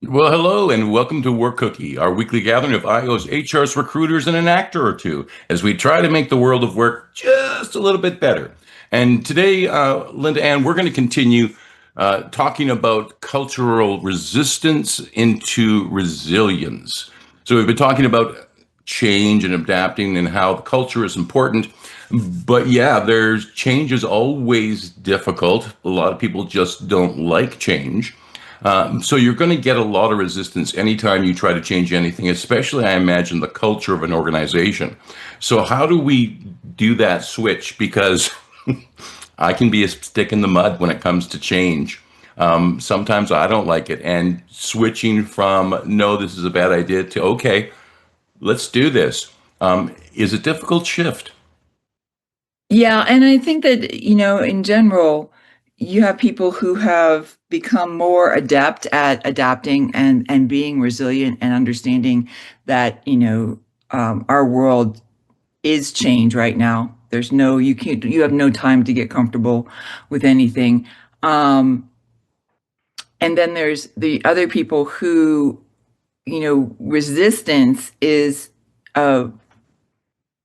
Well, hello and welcome to Work Cookie, our weekly gathering of IO's HR's recruiters and an actor or two as we try to make the world of work just a little bit better. And today, Linda Ann, we're going to continue talking about cultural resistance into resilience. So we've been talking about change and adapting and how the culture is important. But yeah, there's change is always difficult. A lot of people just don't like change. So you're going to get a lot of resistance anytime you try to change anything, especially I imagine the culture of an organization. So how do we do that switch? Because I can be a stick in the mud when it comes to change. Sometimes I don't like it, and switching from no, this is a bad idea to okay, let's do this is a difficult shift. Yeah, and I think that, in general, you have people who have become more adept at adapting and being resilient and understanding that, our world is change right now. You have no time to get comfortable with anything. Um, and then there's the other people who, resistance uh,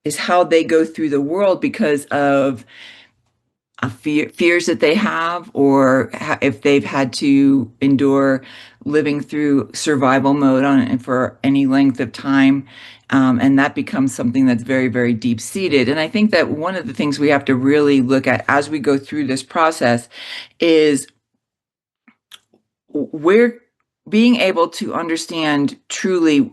is how they go through the world because of fears that they have, or if they've had to endure living through survival mode on it for any length of time. And that becomes something that's very, very deep seated. And I think that one of the things we have to really look at as we go through this process is we're being able to understand truly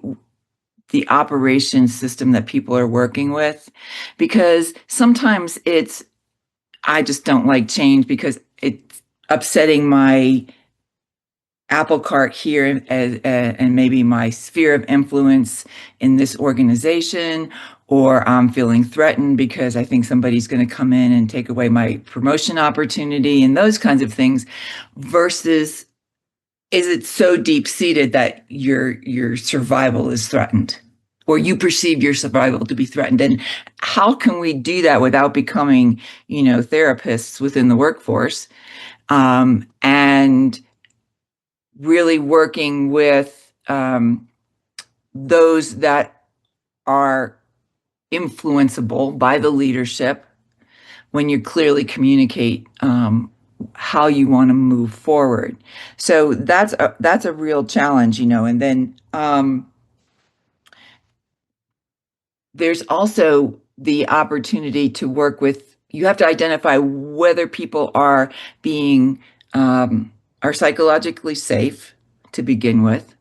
the operation system that people are working with, because sometimes I just don't like change because it's upsetting my apple cart here and maybe my sphere of influence in this organization, or I'm feeling threatened because I think somebody's going to come in and take away my promotion opportunity and those kinds of things, versus is it so deep seated that your survival is threatened, or you perceive your survival to be threatened? And how can we do that without becoming, therapists within the workforce, and really working with those that are influenceable by the leadership when you clearly communicate how you want to move forward. So that's a real challenge, and then there's also the opportunity to work with, you have to identify whether people are being are psychologically safe to begin with,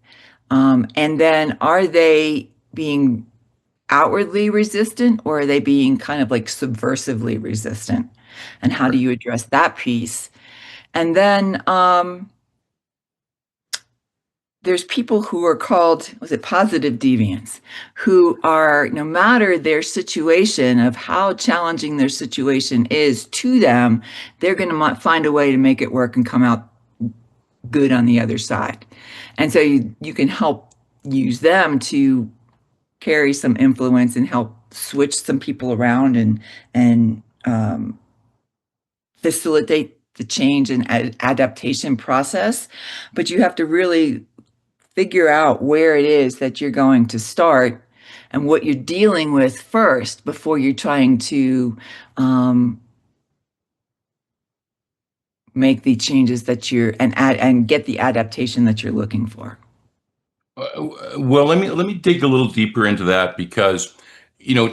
and then are they being outwardly resistant, or are they being kind of like subversively resistant, and how do you address that piece? And then there's people who are called, was it positive deviants, who are, no matter their situation of how challenging their situation is to them, they're going to find a way to make it work and come out good on the other side. And so you can help use them to carry some influence and help switch some people around and facilitate the change and adaptation process. But you have to really figure out where it is that you're going to start and what you're dealing with first before you're trying to make the changes that and get the adaptation that you're looking for. Well, let me dig a little deeper into that because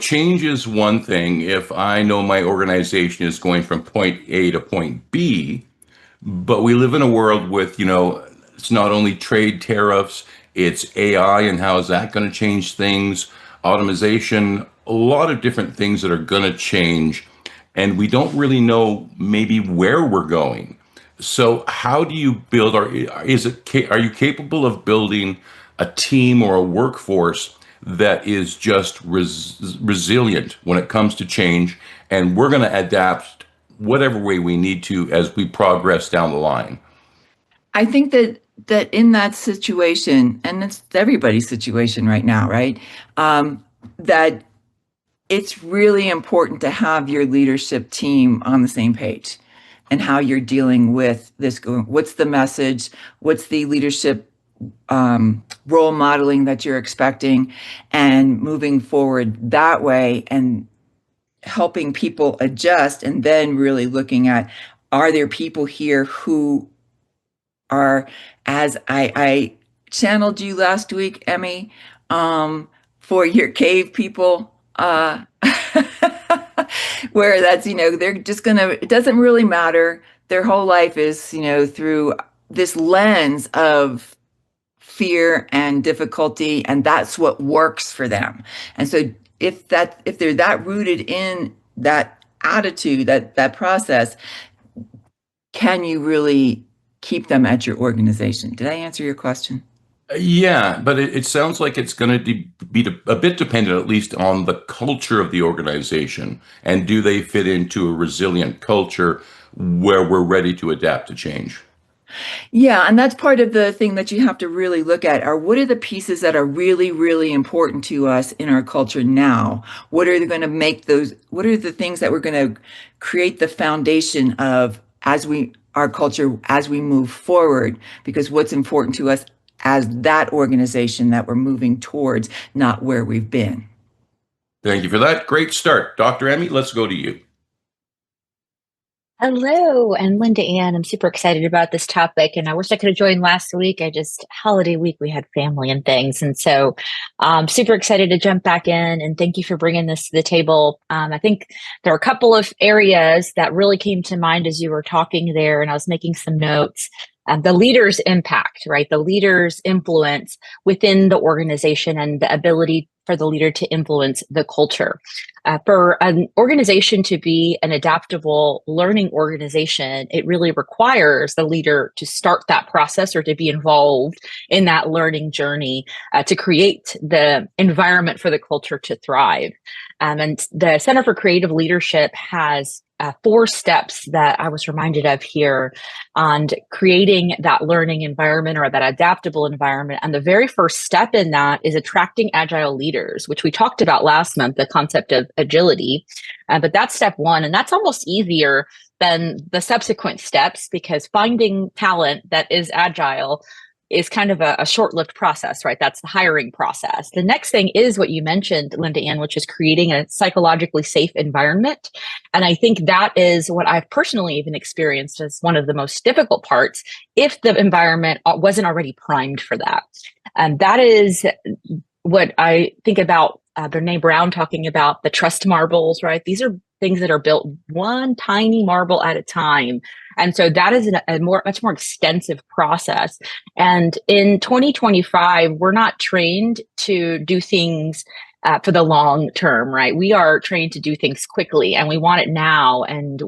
change is one thing. If I know my organization is going from point A to point B, but we live in a world with it's not only trade tariffs, it's AI and how is that going to change things, automation, a lot of different things that are going to change, and we don't really know maybe where we're going. So how do you build, or are you capable of building a team or a workforce that is just resilient when it comes to change, and we're going to adapt whatever way we need to as we progress down the line? I think that in that situation, and it's everybody's situation right now, right? That it's really important to have your leadership team on the same page and how you're dealing with this. What's the message? What's the leadership? role modeling that you're expecting, and moving forward that way and helping people adjust, and then really looking at, are there people here who are, as I channeled you last week, Emmy, for your cave people, where that's, they're just gonna, it doesn't really matter. Their whole life is, through this lens of fear and difficulty, and that's what works for them. And so if they're that rooted in that attitude, that process, can you really keep them at your organization? Did I answer your question? Yeah, but it sounds like it's going to be a bit dependent, at least, on the culture of the organization. And do they fit into a resilient culture where we're ready to adapt to change? Yeah, and that's part of the thing that you have to really look at, are what are the pieces that are really, really important to us in our culture now? What are going to make those, what are the things that we're going to create the foundation of our culture as we move forward? Because what's important to us as that organization that we're moving towards, not where we've been. Thank you for that. Great start. Dr. Emmy, let's go to you. Hello, and Linda Ann. I'm super excited about this topic, and I wish I could have joined last week. Holiday week, we had family and things. And so super excited to jump back in, and thank you for bringing this to the table. I think there are a couple of areas that really came to mind as you were talking there, and I was making some notes. The leader's impact, right? The leader's influence within the organization and the ability for the leader to influence the culture. For an organization to be an adaptable learning organization, it really requires the leader to start that process or to be involved in that learning journey to create the environment for the culture to thrive. And the Center for Creative Leadership has 4 steps that I was reminded of here on creating that learning environment or that adaptable environment. And the very first step in that is attracting agile leaders, which we talked about last month, the concept of agility. But that's step 1, and that's almost easier than the subsequent steps, because finding talent that is agile is kind of a short-lived process, right? That's the hiring process. The next thing is what you mentioned, Linda Ann, which is creating a psychologically safe environment. And I think that is what I've personally even experienced as one of the most difficult parts, if the environment wasn't already primed for that. And that is what I think about Brene Brown talking about the trust marbles, right? These are things that are built one tiny marble at a time. And so that is much more extensive process. And in 2025, we're not trained to do things for the long term, right? We are trained to do things quickly, and we want it now. And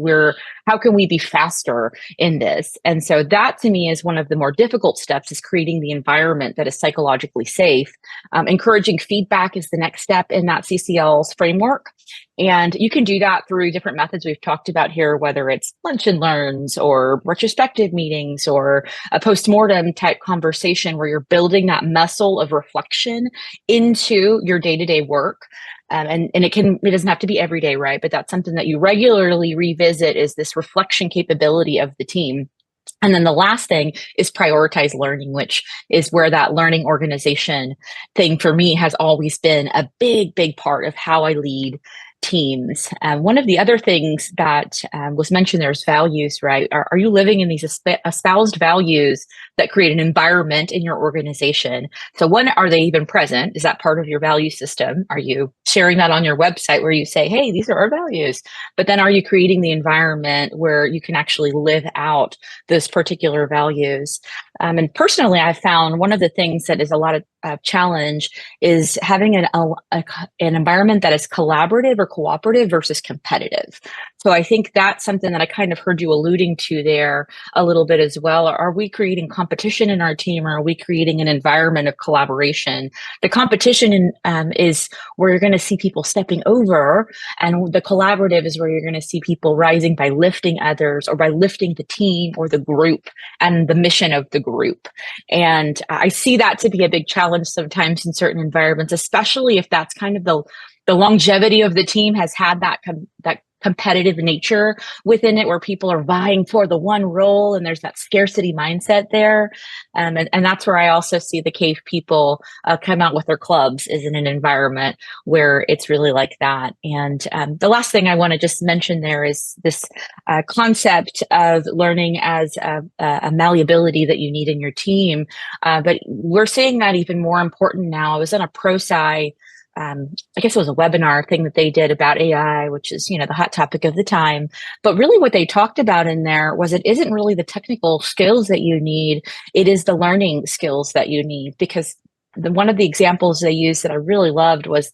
how can we be faster in this? And so that, to me, is one of the more difficult steps, is creating the environment that is psychologically safe. Encouraging feedback is the next step in that CCL's framework. And you can do that through different methods we've talked about here, whether it's lunch and learns or retrospective meetings or a postmortem type conversation where you're building that muscle of reflection into your day-to-day work. And it doesn't have to be every day, right? But that's something that you regularly revisit, is this reflection capability of the team. And then the last thing is prioritize learning, which is where that learning organization thing for me has always been a big, big part of how I lead teams. One of the other things that was mentioned there is values, right? Are you living in these espoused values that create an environment in your organization? So when are they even present? Is that part of your value system? Are you sharing that on your website where you say, hey, these are our values? But then are you creating the environment where you can actually live out those particular values? And personally, I've found one of the things that is a lot of challenge is having an environment that is collaborative or cooperative versus competitive. So I think that's something that I kind of heard you alluding to there a little bit as well. Are we creating competition in our team, or are we creating an environment of collaboration? The competition is where you're going to see people stepping over, and the collaborative is where you're going to see people rising by lifting others, or by lifting the team or the group and the mission of the group. And I see that to be a big challenge sometimes in certain environments, especially if that's kind of the longevity of the team has had that competitive nature within it where people are vying for the one role and there's that scarcity mindset there. And that's where I also see the cave people come out with their clubs, is in an environment where it's really like that. And the last thing I want to just mention there is this concept of learning as a malleability that you need in your team. But we're seeing that even more important now. I was on a ProSci, I guess it was a webinar thing that they did about AI, which is, you know, the hot topic of the time. But really what they talked about in there was it isn't really the technical skills that you need, it is the learning skills that you need. Because one of the examples they used that I really loved was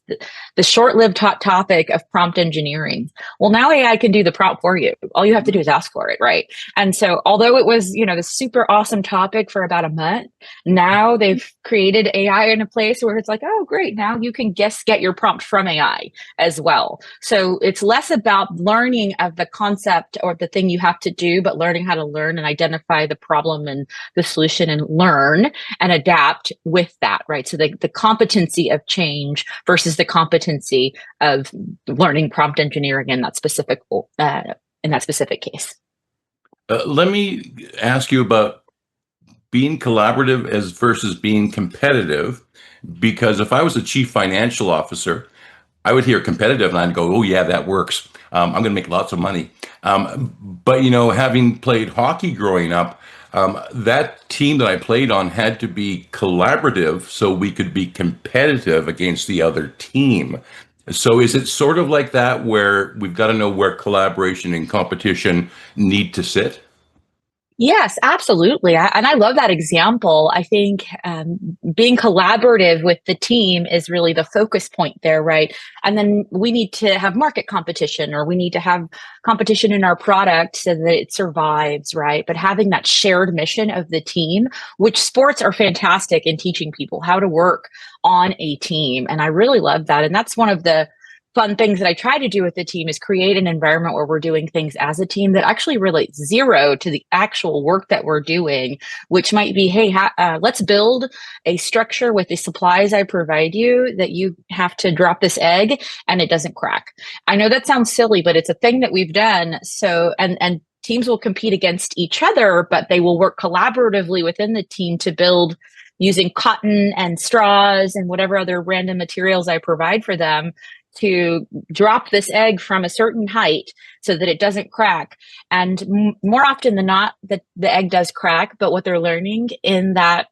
the short-lived hot topic of prompt engineering. Well, now AI can do the prompt for you. All you have to do is ask for it, right? And so although it was, you know, the super awesome topic for about a month, now they've created AI in a place where it's like, oh, great, now you can get your prompt from AI as well. So it's less about learning of the concept or the thing you have to do, but learning how to learn and identify the problem and the solution and learn and adapt with that, right? So the competency of change versus the competency of learning prompt engineering in that specific case. Let me ask you about being collaborative as versus being competitive, because if I was a chief financial officer, I would hear competitive and I'd go, oh yeah, that works. I'm going to make lots of money. But you know, having played hockey growing up, that team that I played on had to be collaborative so we could be competitive against the other team. So is it sort of like that where we've got to know where collaboration and competition need to sit? Yes, absolutely. And I love that example. I think being collaborative with the team is really the focus point there, right? And then we need to have market competition, or we need to have competition in our product so that it survives, right? But having that shared mission of the team, which sports are fantastic in teaching people how to work on a team. And I really love that. And that's one of the fun things that I try to do with the team is create an environment where we're doing things as a team that actually relate zero to the actual work that we're doing, which might be, hey, let's build a structure with the supplies I provide you that you have to drop this egg and it doesn't crack. I know that sounds silly, but it's a thing that we've done. So, and teams will compete against each other, but they will work collaboratively within the team to build using cotton and straws and whatever other random materials I provide for them to drop this egg from a certain height so that it doesn't crack. And more often than not, the egg does crack, but what they're learning in that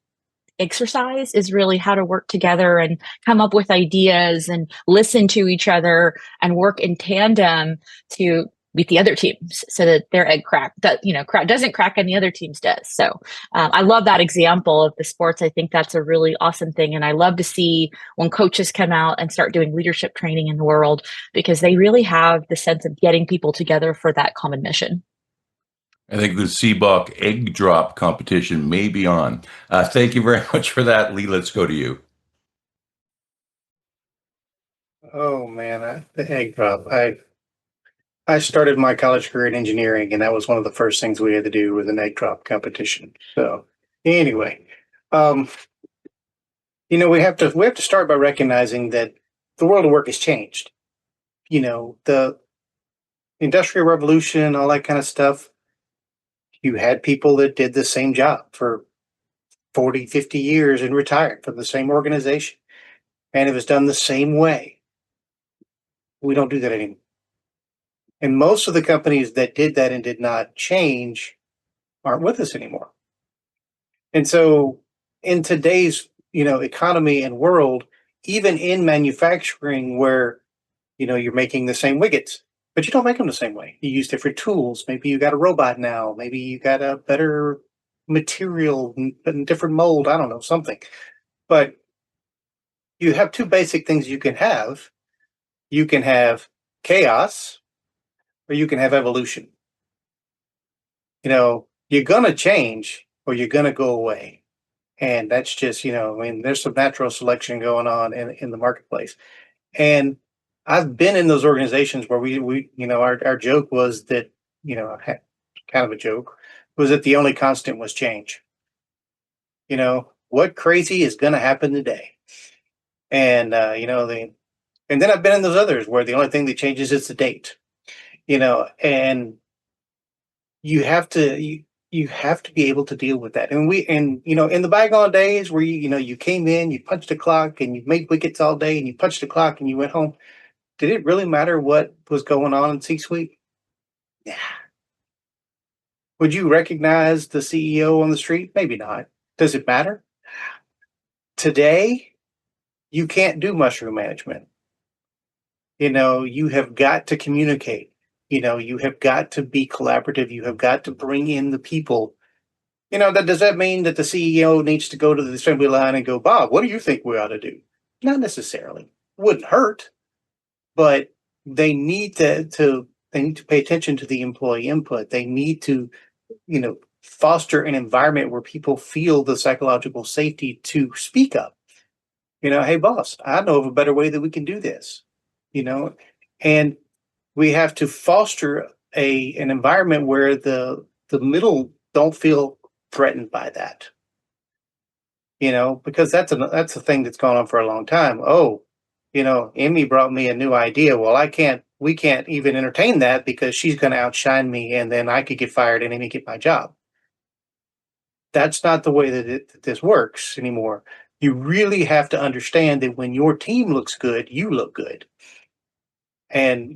exercise is really how to work together and come up with ideas and listen to each other and work in tandem to beat the other teams so that their egg doesn't crack and the other teams does. So I love that example of the sports. I think that's a really awesome thing. And I love to see when coaches come out and start doing leadership training in the world, because they really have the sense of getting people together for that common mission. I think the CBOC egg drop competition may be on. Thank you very much for that. Lee, let's go to you. Oh man, the egg drop. I started my college career in engineering, and that was one of the first things we had to do with an egg drop competition. So anyway, we have to start by recognizing that the world of work has changed. The Industrial Revolution, all that kind of stuff. You had people that did the same job for 40, 50 years and retired from the same organization, and it was done the same way. We don't do that anymore. And most of the companies that did that and did not change aren't with us anymore. And so in today's, economy and world, even in manufacturing where, you're making the same widgets, but you don't make them the same way. You use different tools. Maybe you got a robot now. Maybe you got a better material, different mold. I don't know, something. But you have two basic things you can have. You can have chaos, or you can have evolution. You're going to change or you're going to go away. And that's just, there's some natural selection going on in the marketplace. And I've been in those organizations where we our joke was that, kind of a joke, was that the only constant was change. What crazy is going to happen today? And, and then I've been in those others where the only thing that changes is the date. And you have to you have to be able to deal with that. And in the bygone days where you came in, you punched a clock, and you made wickets all day, and you punched a clock, and you went home. Did it really matter what was going on in C-suite? Yeah. Would you recognize the CEO on the street? Maybe not. Does it matter? Today, you can't do mushroom management. You have got to communicate. You have got to be collaborative. You have got to bring in the people. Does that mean that the CEO needs to go to the assembly line and go, Bob, what do you think we ought to do? Not necessarily. Wouldn't hurt, but they need they need to pay attention to the employee input. They need to, foster an environment where people feel the psychological safety to speak up. Hey boss, I know of a better way that we can do this. And we have to foster an environment where the middle don't feel threatened by that. Because that's a thing that's gone on for a long time. Oh, Emmy brought me a new idea. Well, we can't even entertain that because she's going to outshine me, and then I could get fired and Emmy get my job. That's not the way that this works anymore. You really have to understand that when your team looks good, you look good. And,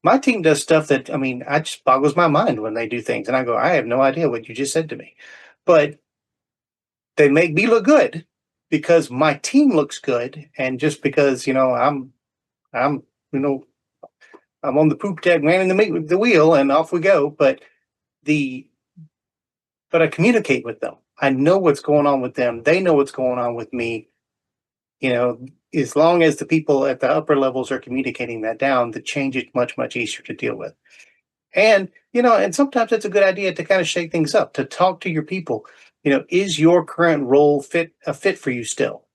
my team does stuff that, I just boggles my mind when they do things. And I go, I have no idea what you just said to me. But they make me look good because my team looks good. And just because, I'm on the poop deck manning the wheel and off we go. But I communicate with them. I know what's going on with them. They know what's going on with me. As long as the people at the upper levels are communicating that down, the change is much, much easier to deal with. And, and sometimes it's a good idea to kind of shake things up, to talk to your people. Is your current role a fit for you still?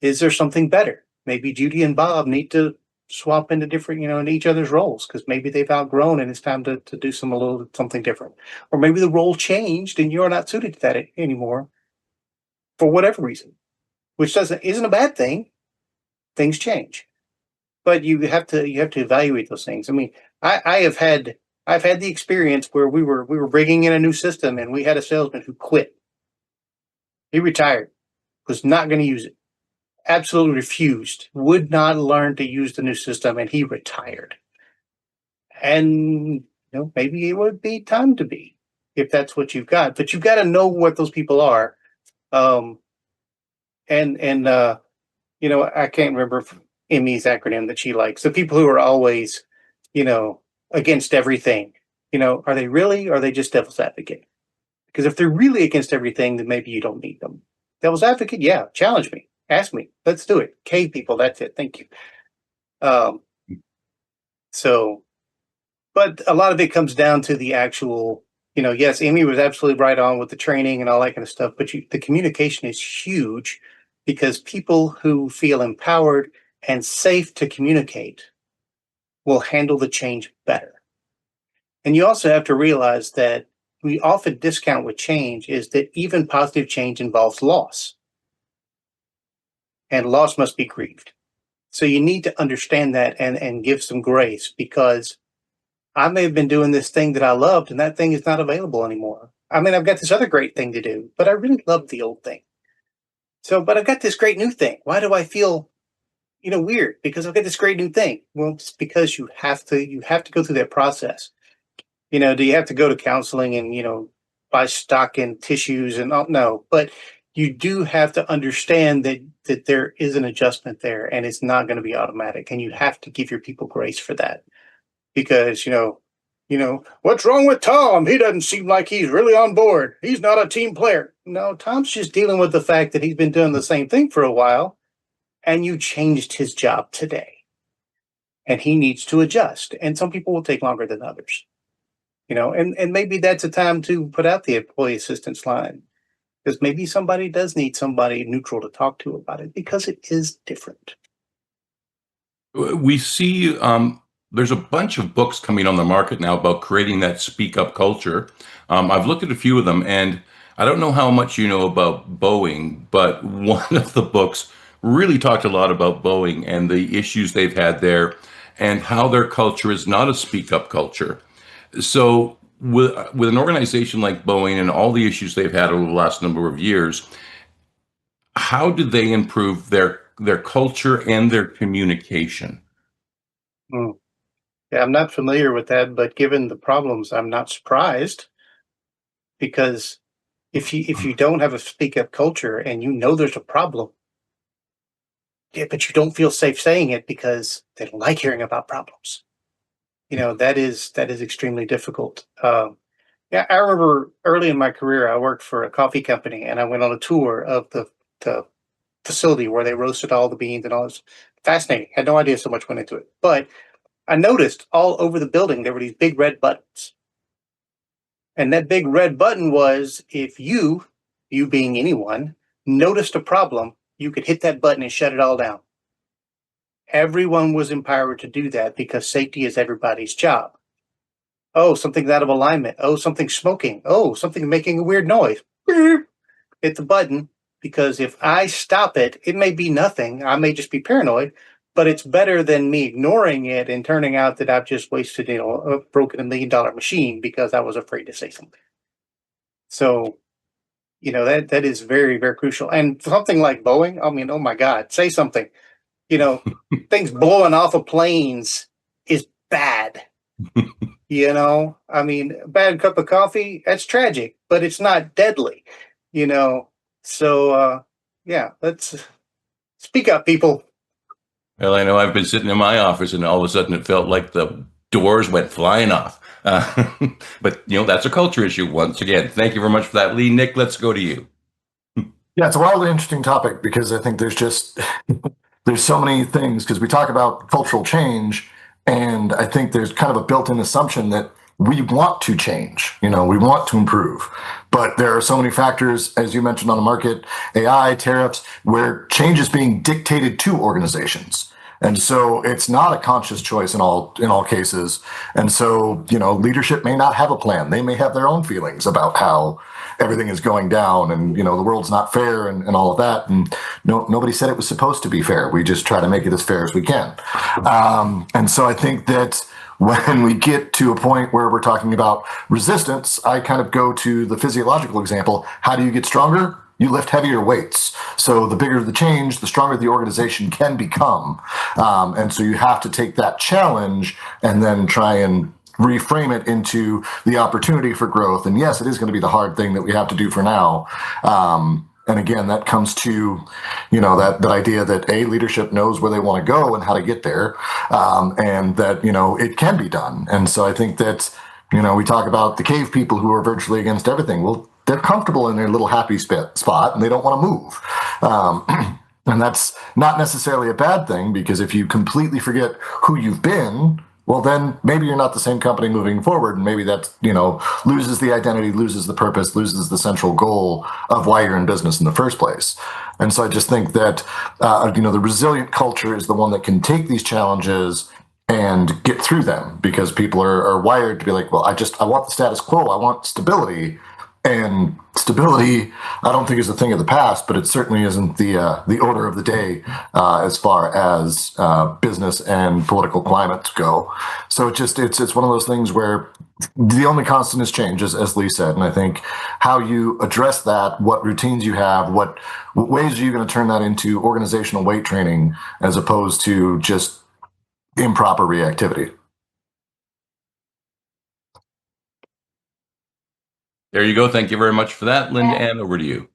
Is there something better? Maybe Judy and Bob need to swap into different, in each other's roles because maybe they've outgrown and it's time to do something different. Or maybe the role changed and you're not suited to that anymore for whatever reason, which isn't a bad thing. Things change, but you have to evaluate those things. I've had the experience where we were bringing in a new system and we had a salesman who quit. He retired, was not going to use it, absolutely refused, would not learn to use the new system, and he retired. And maybe it would be time to be, if that's what you've got. But you've got to know what those people are. I can't remember Emmy's acronym that she likes. The people who are always, against everything, are they really, or are they just devil's advocate? Because if they're really against everything, then maybe you don't need them. Devil's advocate, yeah, challenge me, ask me, let's do it. Cave people, that's it. Thank you. But a lot of it comes down to the actual, yes, Emmy was absolutely right on with the training and all that kind of stuff, but the communication is huge because people who feel empowered and safe to communicate will handle the change better. And you also have to realize that we often discount with change is that even positive change involves loss. And loss must be grieved. So you need to understand that and give some grace, because I may have been doing this thing that I loved and that thing is not available anymore. I've got this other great thing to do, but I really love the old thing. But I've got this great new thing. Why do I feel, weird? Because I've got this great new thing. Well, it's because you have to go through that process. Do you have to go to counseling and, buy stock in tissues and all? No, but you do have to understand that there is an adjustment there and it's not going to be automatic. And you have to give your people grace for that, because, what's wrong with Tom? He doesn't seem like he's really on board. He's not a team player. No, Tom's just dealing with the fact that he's been doing the same thing for a while and you changed his job today and he needs to adjust. And some people will take longer than others, and maybe that's a time to put out the employee assistance line, because maybe somebody does need somebody neutral to talk to about it because it is different. We see there's a bunch of books coming on the market now about creating that speak up culture. I've looked at a few of them, and I don't know how much you know about Boeing, but one of the books really talked a lot about Boeing and the issues they've had there. and how their culture is not a speak up culture. So with an organization like Boeing and all the issues they've had over the last number of years, how do they improve their culture and their communication? Hmm. Yeah, I'm not familiar with that, but given the problems, I'm not surprised because if you don't have a speak up culture and you know there's a problem, yeah, but you don't feel safe saying it because they don't like hearing about problems. That is extremely difficult. Yeah, I remember early in my career, I worked for a coffee company, and I went on a tour of the facility where they roasted all the beans and all this. Fascinating. Had no idea so much went into it, but I noticed all over the building there were these big red buttons, and that big red button was if you being anyone, noticed a problem, you could hit that button and shut it all down. Everyone was empowered to do that because safety is everybody's job. Oh, something's out of alignment. Oh, something's smoking. Oh, something making a weird noise. Beep. Hit the button because if I stop it, it may be nothing. I may just be paranoid, but it's better than me ignoring it and turning out that I've just wasted, broken $1 million machine because I was afraid to say something. So, that is very, very crucial. And something like Boeing, I mean, oh my God, say something. You know, things blowing off of planes is bad. I mean, a bad cup of coffee, that's tragic, but it's not deadly, you know. So yeah, let's speak up, people. Well, I know I've been sitting in my office and all of a sudden it felt like the doors went flying off. But, that's a culture issue once again. Thank you very much for that, Lee. Nick, let's go to you. Yeah, it's a wildly interesting topic because I think there's so many things because we talk about cultural change, and I think there's kind of a built-in assumption that we want to change, we want to improve. But there are so many factors, as you mentioned, on the market, AI, tariffs, where change is being dictated to organizations. And so it's not a conscious choice in all cases. And so, leadership may not have a plan. They may have their own feelings about how everything is going down and, the world's not fair and all of that. And nobody said it was supposed to be fair. We just try to make it as fair as we can. And so I think that when we get to a point where we're talking about resistance, I kind of go to the physiological example. How do you get stronger? You lift heavier weights. So the bigger the change, the stronger the organization can become. And so you have to take that challenge and then try and reframe it into the opportunity for growth. And yes, it is going to be the hard thing that we have to do for now. And again, that comes to, that idea that leadership knows where they want to go and how to get there, and that, it can be done. And so I think that, we talk about the cave people who are virtually against everything. Well, they're comfortable in their little happy spot and they don't want to move. And that's not necessarily a bad thing, because if you completely forget who you've been, well, then maybe you're not the same company moving forward. And maybe that, loses the identity, loses the purpose, loses the central goal of why you're in business in the first place. And so I just think that, the resilient culture is the one that can take these challenges and get through them, because people are wired to be like, well, I want the status quo. I want stability. And stability, I don't think is a thing of the past, but it certainly isn't the order of the day as far as business and political climates go. So it's one of those things where the only constant is change, as Lee said. And I think how you address that, what routines you have, what ways are you going to turn that into organizational weight training as opposed to just improper reactivity. There you go. Thank you very much for that, Linda Ann. Over to you.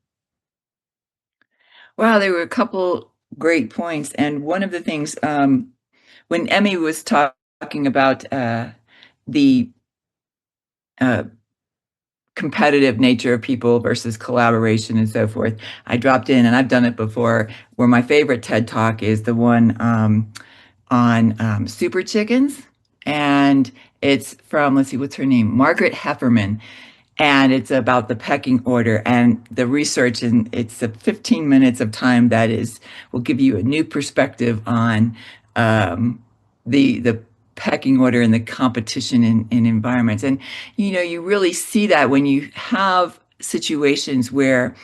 Wow, there were a couple great points. And one of the things, when Emmy was talking about the competitive nature of people versus collaboration and so forth, I dropped in, and I've done it before, where my favorite TED Talk is the one on super chickens. And it's from, let's see, what's her name? Margaret Heffernan. And it's about the pecking order and the research. And it's 15 minutes of time that will give you a new perspective on the pecking order and the competition in environments. And, you really see that when you have situations where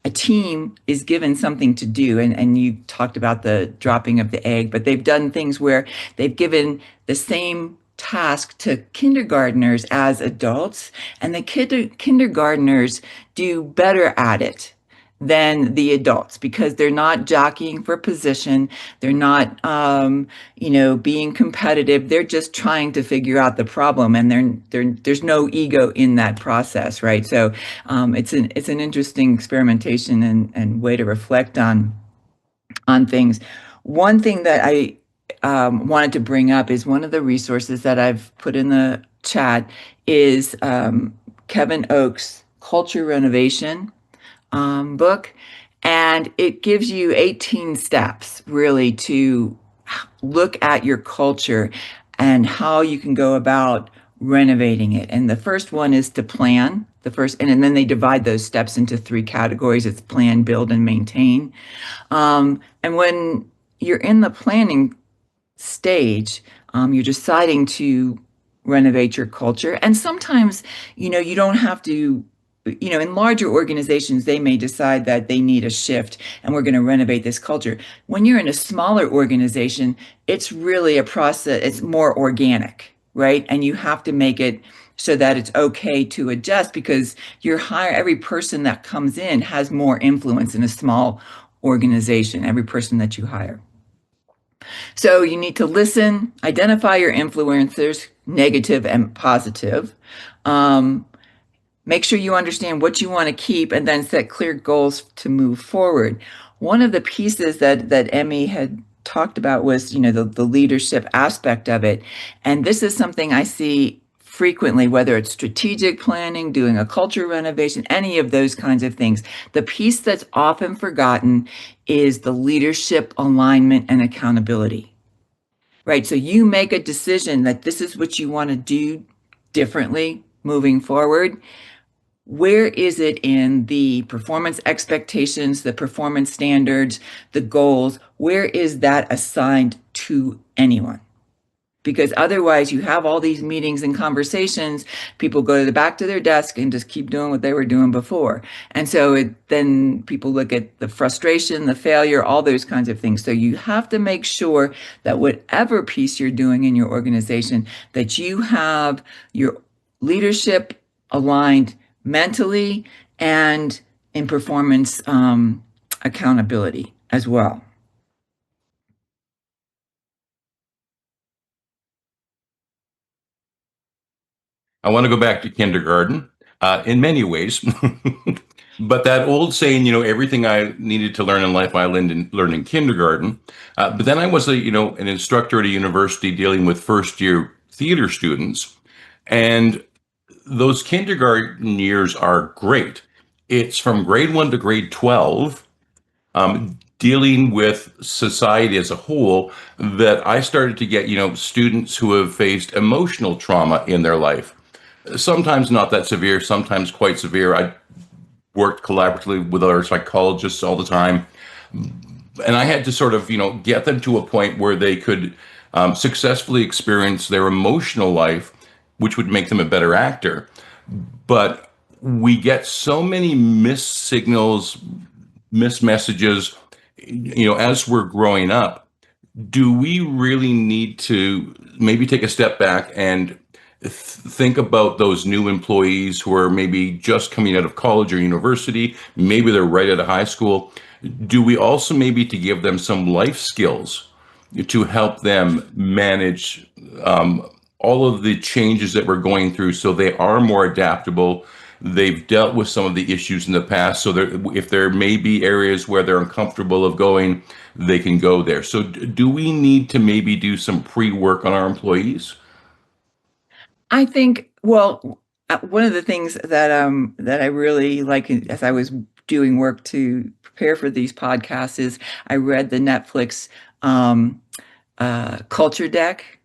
a team is given something to do, and you talked about the dropping of the egg, but they've done things where they've given the same task to kindergartners as adults, and the kindergartners do better at it than the adults because they're not jockeying for position. They're not, being competitive. They're just trying to figure out the problem, and there's no ego in that process, right? So it's an interesting experimentation and way to reflect on things. One thing that I wanted to bring up is one of the resources that I've put in the chat is Kevin Oakes' Culture Renovation book, and it gives you 18 steps really to look at your culture and how you can go about renovating it. And the first one is to plan. And then they divide those steps into three categories. It's plan, build, and maintain. And when you're in the planning stage, you're deciding to renovate your culture. And sometimes, you don't have to, in larger organizations, they may decide that they need a shift and we're going to renovate this culture. When you're in a smaller organization, it's really a process, it's more organic, right? And you have to make it so that it's okay to adjust because every person that comes in has more influence in a small organization, every person that you hire. So you need to listen, identify your influencers, negative and positive. Make sure you understand what you want to keep and then set clear goals to move forward. One of the pieces that Emmy had talked about was, the leadership aspect of it. And this is something I see frequently, whether it's strategic planning, doing a culture renovation, any of those kinds of things. The piece that's often forgotten is the leadership alignment and accountability, right? So you make a decision that this is what you want to do differently moving forward. Where is it in the performance expectations, the performance standards, the goals? Where is that assigned to anyone? Because otherwise you have all these meetings and conversations, people go to the back to their desk and just keep doing what they were doing before. And so then people look at the frustration, the failure, all those kinds of things. So you have to make sure that whatever piece you're doing in your organization, that you have your leadership aligned mentally and in performance accountability as well. I want to go back to kindergarten in many ways. But that old saying, everything I needed to learn in life, I learned in kindergarten. But then I was an instructor at a university dealing with first year theater students. And those kindergarten years are great. It's from grade 1 to grade 12, dealing with society as a whole, that I started to get, students who have faced emotional trauma in their life. Sometimes not that severe, sometimes quite severe. I worked collaboratively with other psychologists all the time. And I had to sort of, get them to a point where they could successfully experience their emotional life, which would make them a better actor. But we get so many missed signals, missed messages, as we're growing up. Do we really need to maybe take a step back and think about those new employees who are maybe just coming out of college or university, maybe they're right out of high school? Do we also maybe to give them some life skills to help them manage all of the changes that we're going through so they are more adaptable? They've dealt with some of the issues in the past, so if there may be areas where they're uncomfortable of going, they can go there. So do we need to maybe do some pre-work on our employees? I think, well, one of the things that I really like as I was doing work to prepare for these podcasts is I read the Netflix culture deck,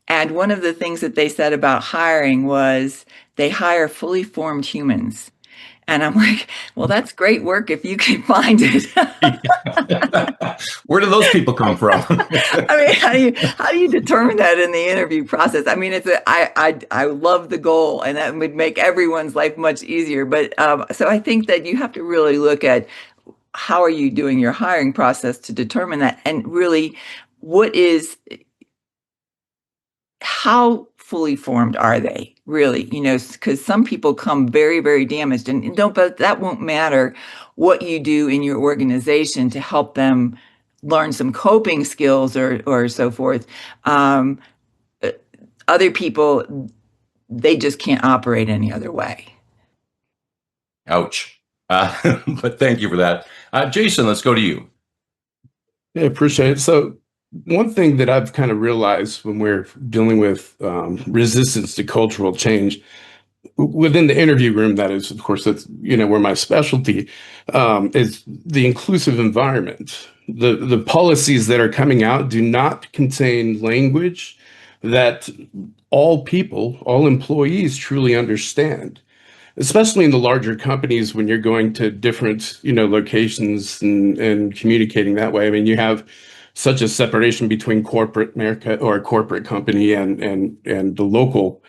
and one of the things that they said about hiring was they hire fully formed humans. And I'm like, well, that's great work if you can find it. Where do those people come from? I mean, how do you determine that in the interview process? I mean, I love the goal, and that would make everyone's life much easier. But so I think that you have to really look at how are you doing your hiring process to determine that, and really, how fully formed are they really? Because some people come very, very damaged, and don't, but that won't matter what you do in your organization to help them learn some coping skills or so forth. Um, uh, Other people, they just can't operate any other way. Ouch. But thank you for that. Jason, let's go to you. Yeah, appreciate it. So one thing that I've kind of realized when we're dealing with resistance to cultural change within the interview room, that is, of course, that's where my specialty is the inclusive environment. The policies that are coming out do not contain language that all people, all employees truly understand, especially in the larger companies when you're going to different locations and communicating that way. I mean, you have such a separation between corporate America or a corporate company and the local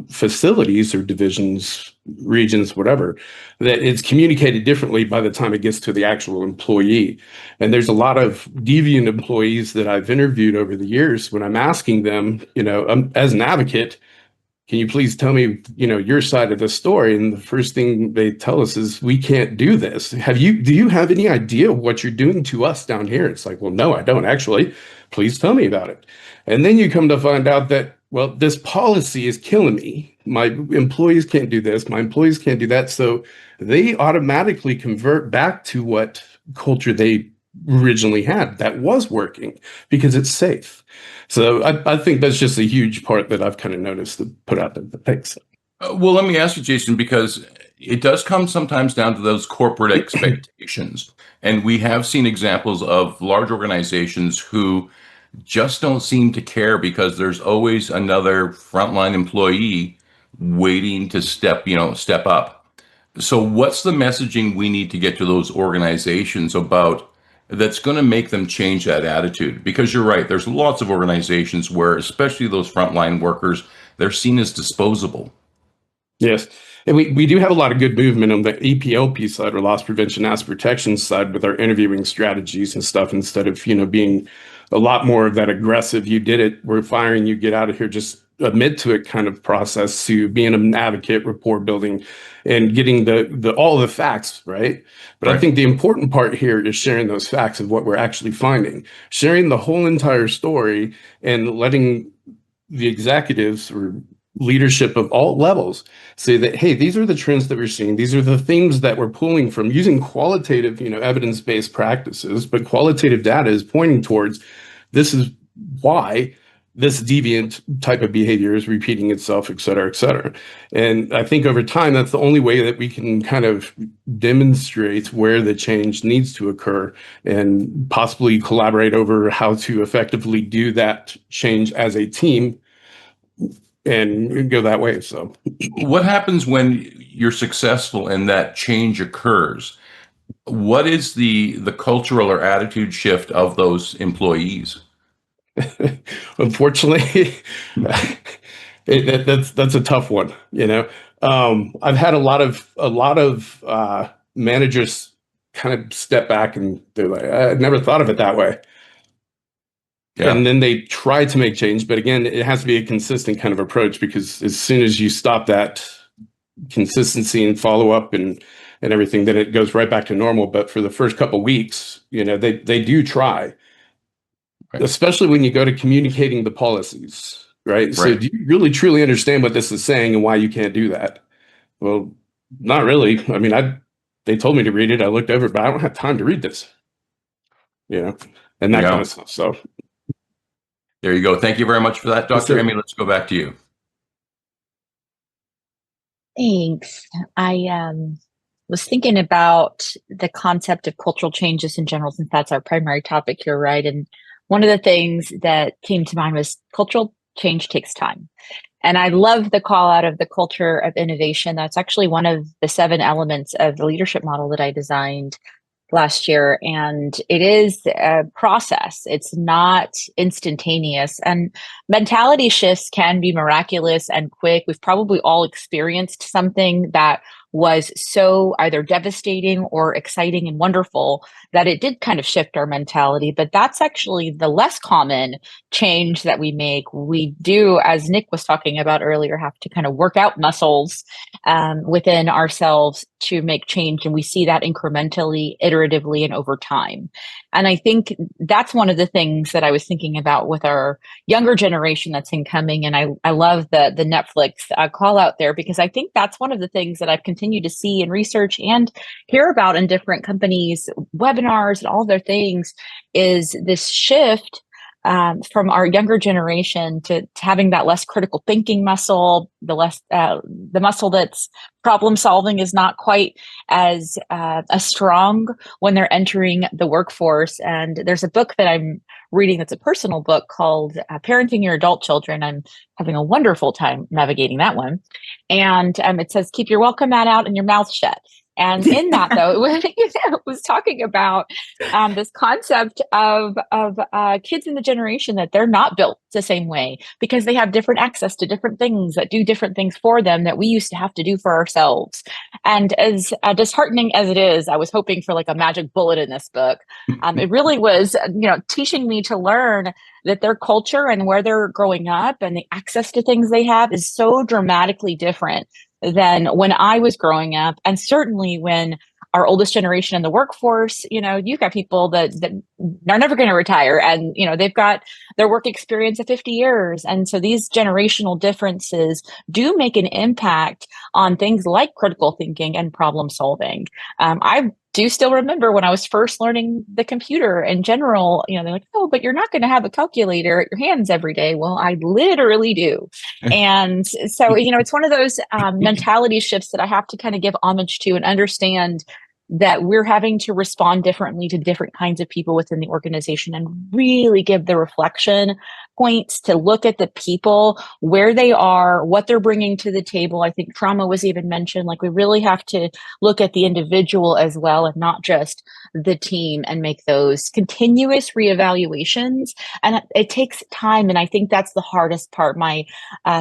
facilities or divisions, regions, whatever, that it's communicated differently by the time it gets to the actual employee. And there's a lot of deviant employees that I've interviewed over the years. When I'm asking them, as an advocate, can you please tell me, your side of the story? And the first thing they tell us is, we can't do this. Do you have any idea what you're doing to us down here? It's like, well, no, I don't actually. Please tell me about it. And then you come to find out that, well, this policy is killing me. My employees can't do this. My employees can't do that. So they automatically convert back to what culture they originally had that was working because it's safe. So I think that's just a huge part that I've kind of noticed to put out there. Thanks. Well, let me ask you, Jason, because it does come sometimes down to those corporate expectations. And we have seen examples of large organizations who just don't seem to care because there's always another frontline employee waiting to step up. So what's the messaging we need to get to those organizations about that's going to make them change that attitude? Because you're right, there's lots of organizations where, especially those frontline workers, they're seen as disposable. Yes. And we do have a lot of good movement on the EPLP side, or loss prevention asset protection side, with our interviewing strategies and stuff, instead of, being a lot more of that aggressive, you did it, we're firing you, get out of here, just admit to it kind of process, to being an advocate, rapport building, and getting the all the facts, right? But Right. I think the important part here is sharing those facts of what we're actually finding, sharing the whole entire story, and letting the executives or leadership of all levels say that, hey, these are the trends that we're seeing. These are the themes that we're pulling from using qualitative, evidence-based practices, but qualitative data is pointing towards this is why this deviant type of behavior is repeating itself, et cetera, et cetera. And I think over time, that's the only way that we can kind of demonstrate where the change needs to occur and possibly collaborate over how to effectively do that change as a team and go that way. So What happens when you're successful and that change occurs? What is the cultural or attitude shift of those employees? unfortunately, that's a tough one. I've had a lot of managers kind of step back and they're like, I never thought of it that way. Yeah. And then they try to make change, but again, it has to be a consistent kind of approach, because as soon as you stop that consistency and follow up and everything, then it goes right back to normal. But for the first couple of weeks, they do try, Right. especially when you go to communicating the policies, right? So Right. do you really truly understand what this is saying and why you can't do that? Well, not really. I mean, they told me to read it. I looked over it, but I don't have time to read this, and that Yeah. kind of stuff. So There you go. Thank you very much for that, Yes, Dr. sir. Emmy. Let's go back to you. Thanks. I was thinking about the concept of cultural changes in general, since that's our primary topic here, right? And one of the things that came to mind was cultural change takes time. And I love the call out of the culture of innovation. That's actually one of the 7 elements of the leadership model that I designed last year. And it is a process. It's not instantaneous. And mentality shifts can be miraculous and quick. We've probably all experienced something that was so either devastating or exciting and wonderful that it did kind of shift our mentality. But that's actually the less common change that we make. We do, as Nick was talking about earlier, have to kind of work out muscles within ourselves to make change. And we see that incrementally, iteratively, and over time. And I think that's one of the things that I was thinking about with our younger generation that's incoming. And I love the Netflix call out there, because I think that's one of the things that I've continued to see in research and hear about in different companies, webinars, and all their things, is this shift from our younger generation to having that less critical thinking muscle, the muscle that's problem solving is not quite as strong when they're entering the workforce. And there's a book that I'm reading that's a personal book called Parenting Your Adult Children. I'm having a wonderful time navigating that one. And it says, keep your welcome mat out and your mouth shut. And in that, though, it was talking about this concept of kids in the generation that they're not built the same way because they have different access to different things that do different things for them that we used to have to do for ourselves. And as disheartening as it is, I was hoping for like a magic bullet in this book. It really was, teaching me to learn that their culture and where they're growing up and the access to things they have is so dramatically different than when I was growing up. And certainly when our oldest generation in the workforce, you've got people that are never going to retire, and, they've got their work experience of 50 years. And so these generational differences do make an impact on things like critical thinking and problem solving. I do still remember when I was first learning the computer in general, they're like, oh, but you're not going to have a calculator at your hands every day. Well, I literally do. And so, it's one of those mentality shifts that I have to kind of give homage to and understand that we're having to respond differently to different kinds of people within the organization and really give the reflection points to look at the people, where they are, what they're bringing to the table. I think trauma was even mentioned. Like, we really have to look at the individual as well and not just the team, and make those continuous reevaluations. And it takes time. And I think that's the hardest part. My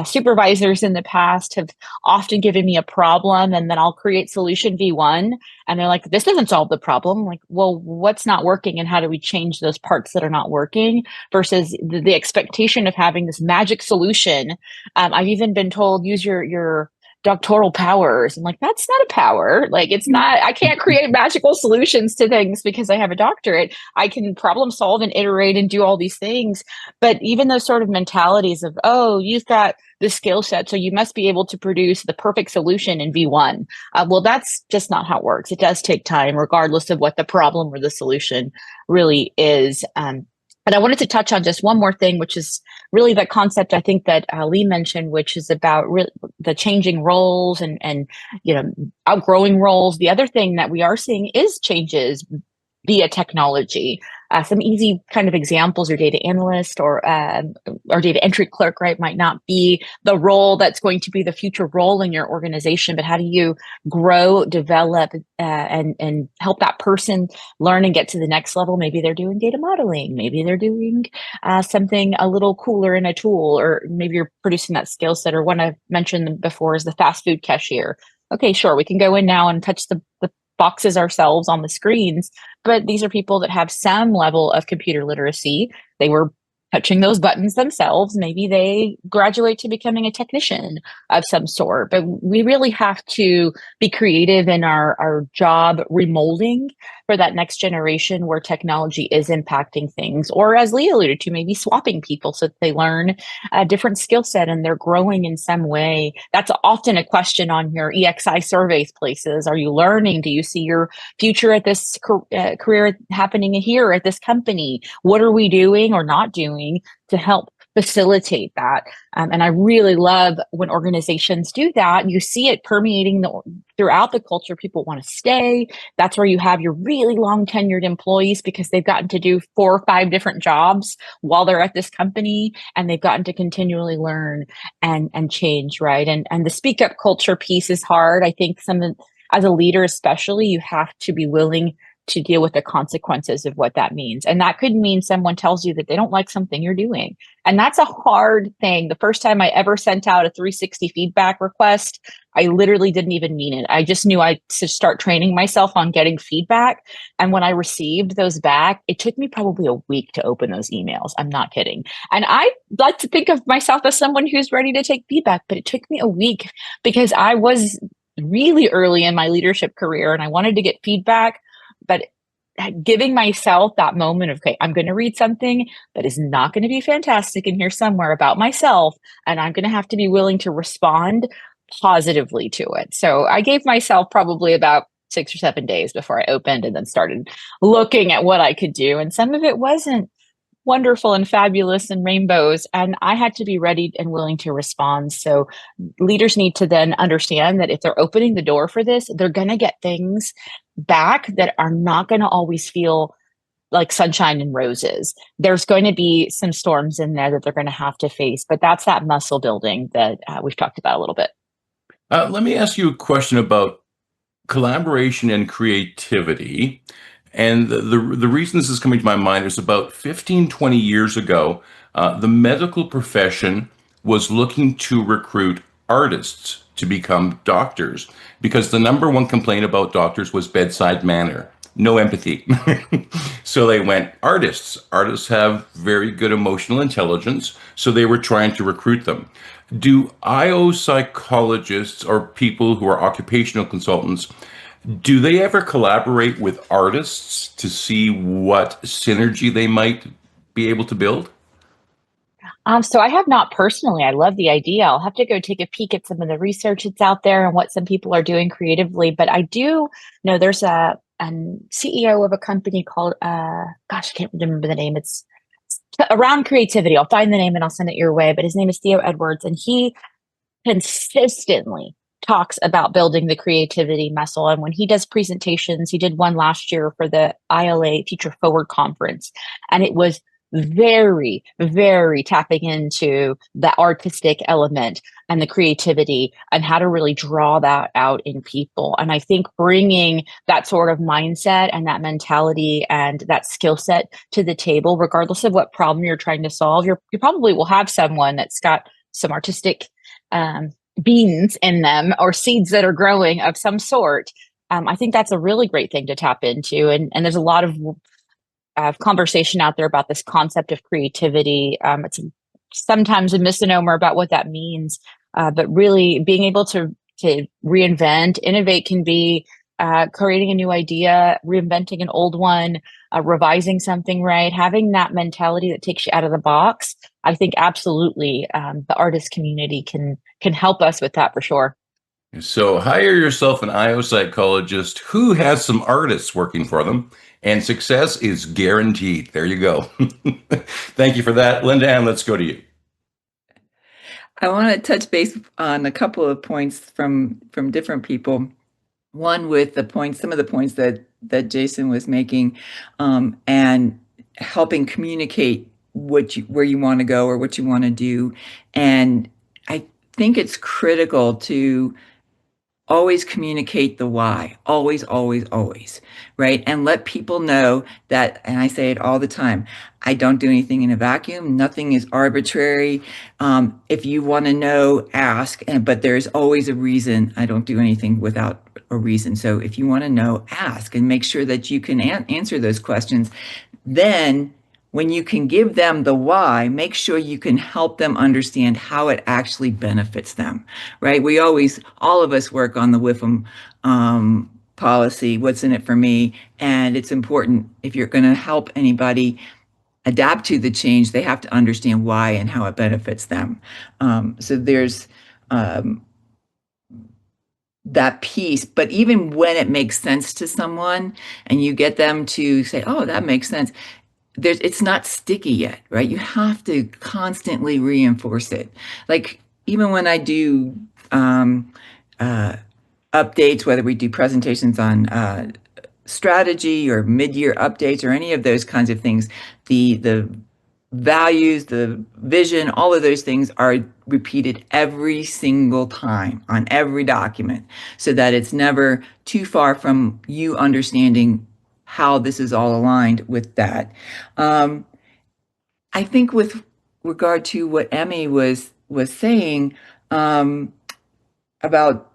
supervisors in the past have often given me a problem, and then I'll create solution V1. And they're like, this doesn't solve the problem. I'm like, well, what's not working and how do we change those parts that are not working, versus the expectation of having this magic solution. I've even been told, use your doctoral powers. I'm like, that's not a power. Like, it's not, I can't create magical solutions to things because I have a doctorate. I can problem solve and iterate and do all these things. But even those sort of mentalities of, oh, you've got the skill set, so you must be able to produce the perfect solution in V1. Well, that's just not how it works. It does take time, regardless of what the problem or the solution really is. But I wanted to touch on just one more thing, which is really the concept I think that Lee mentioned, which is about the changing roles and outgrowing roles. The other thing that we are seeing is changes via technology. Some easy kind of examples: your data analyst or data entry clerk, right, might not be the role that's going to be the future role in your organization, but how do you grow, develop, and help that person learn and get to the next level? Maybe they're doing data modeling, maybe they're doing something a little cooler in a tool, or maybe you're producing that skill set. Or one I've mentioned before is the fast food cashier. Okay, sure, we can go in now and touch the boxes ourselves on the screens, but these are people that have some level of computer literacy. They were touching those buttons themselves. Maybe they graduate to becoming a technician of some sort. But we really have to be creative in our job remolding for that next generation where technology is impacting things. Or, as Lee alluded to, maybe swapping people so that they learn a different skill set and they're growing in some way. That's often a question on your EXI surveys places. Are you learning? Do you see your future at this career happening here at this company? What are we doing or not doing to help facilitate that. And I really love when organizations do that. You see it permeating throughout the culture. People want to stay. That's where you have your really long tenured employees because they've gotten to do 4 or 5 different jobs while they're at this company, and they've gotten to continually learn and change, right? And the speak up culture piece is hard. I think as a leader, especially, you have to be willing to deal with the consequences of what that means. And that could mean someone tells you that they don't like something you're doing. And that's a hard thing. The first time I ever sent out a 360 feedback request, I literally didn't even mean it. I just knew I should start training myself on getting feedback. And when I received those back, it took me probably a week to open those emails. I'm not kidding. And I like to think of myself as someone who's ready to take feedback, but it took me a week because I was really early in my leadership career and I wanted to get feedback. But giving myself that moment of, okay, I'm going to read something that is not going to be fantastic in here somewhere about myself, and I'm going to have to be willing to respond positively to it. So I gave myself probably about 6 or 7 days before I opened and then started looking at what I could do. And some of it wasn't wonderful and fabulous and rainbows, and I had to be ready and willing to respond. So leaders need to then understand that if they're opening the door for this, they're going to get things back that are not going to always feel like sunshine and roses. There's going to be some storms in there that they're going to have to face, but that's that muscle building that we've talked about a little bit. Let me ask you a question about collaboration and creativity. And the reason this is coming to my mind is about 15, 20 years ago, the medical profession was looking to recruit artists to become doctors because the number one complaint about doctors was bedside manner, no empathy. So they went artists. Artists have very good emotional intelligence, so they were trying to recruit them. Do IO psychologists or people who are occupational consultants, do they ever collaborate with artists to see what synergy they might be able to build? So I have not personally. I love the idea. I'll have to go take a peek at some of the research that's out there and what some people are doing creatively. But I do know there's a CEO of a company called I can't remember the name. It's around creativity. I'll find the name and I'll send it your way. But his name is Theo Edwards, and he consistently talks about building the creativity muscle. And when he does presentations, he did one last year for the ILA Future Forward Conference, and it was very, very tapping into the artistic element and the creativity and how to really draw that out in people. And I think bringing that sort of mindset and that mentality and that skill set to the table, regardless of what problem you're trying to solve, you probably will have someone that's got some artistic beans in them or seeds that are growing of some sort. I think that's a really great thing to tap into. And there's a lot of conversation out there about this concept of creativity. It's sometimes a misnomer about what that means, but really being able to reinvent, innovate can be creating a new idea, reinventing an old one, revising something, right? Having that mentality that takes you out of the box. I think absolutely the artist community can help us with that for sure. So hire yourself an IO psychologist who has some artists working for them, and success is guaranteed. There you go. Thank you for that, Linda Ann. Let's go to you. I want to touch base on a couple of points from different people. One with some of the points that Jason was making, and helping communicate where you want to go or what you want to do. And I think it's critical to always communicate the why, always, always, always, right? And let people know that, and I say it all the time, I don't do anything in a vacuum. Nothing is arbitrary. If you want to know, ask, but there's always a reason. I don't do anything without a reason. So if you want to know, ask, and make sure that you can answer those questions. Then when you can give them the why, make sure you can help them understand how it actually benefits them, right? All of us work on the WIFM policy, what's in it for me? And it's important, if you're going to help anybody adapt to the change, they have to understand why and how it benefits them. So there's that piece. But even when it makes sense to someone and you get them to say, oh, that makes sense, it's not sticky yet, right? You have to constantly reinforce it. Like even when I do uh, updates, whether we do presentations on strategy or mid-year updates or any of those kinds of things, the values, the vision, all of those things are repeated every single time on every document so that it's never too far from you understanding how this is all aligned with that. Um, I think with regard to what Emmy was saying um, about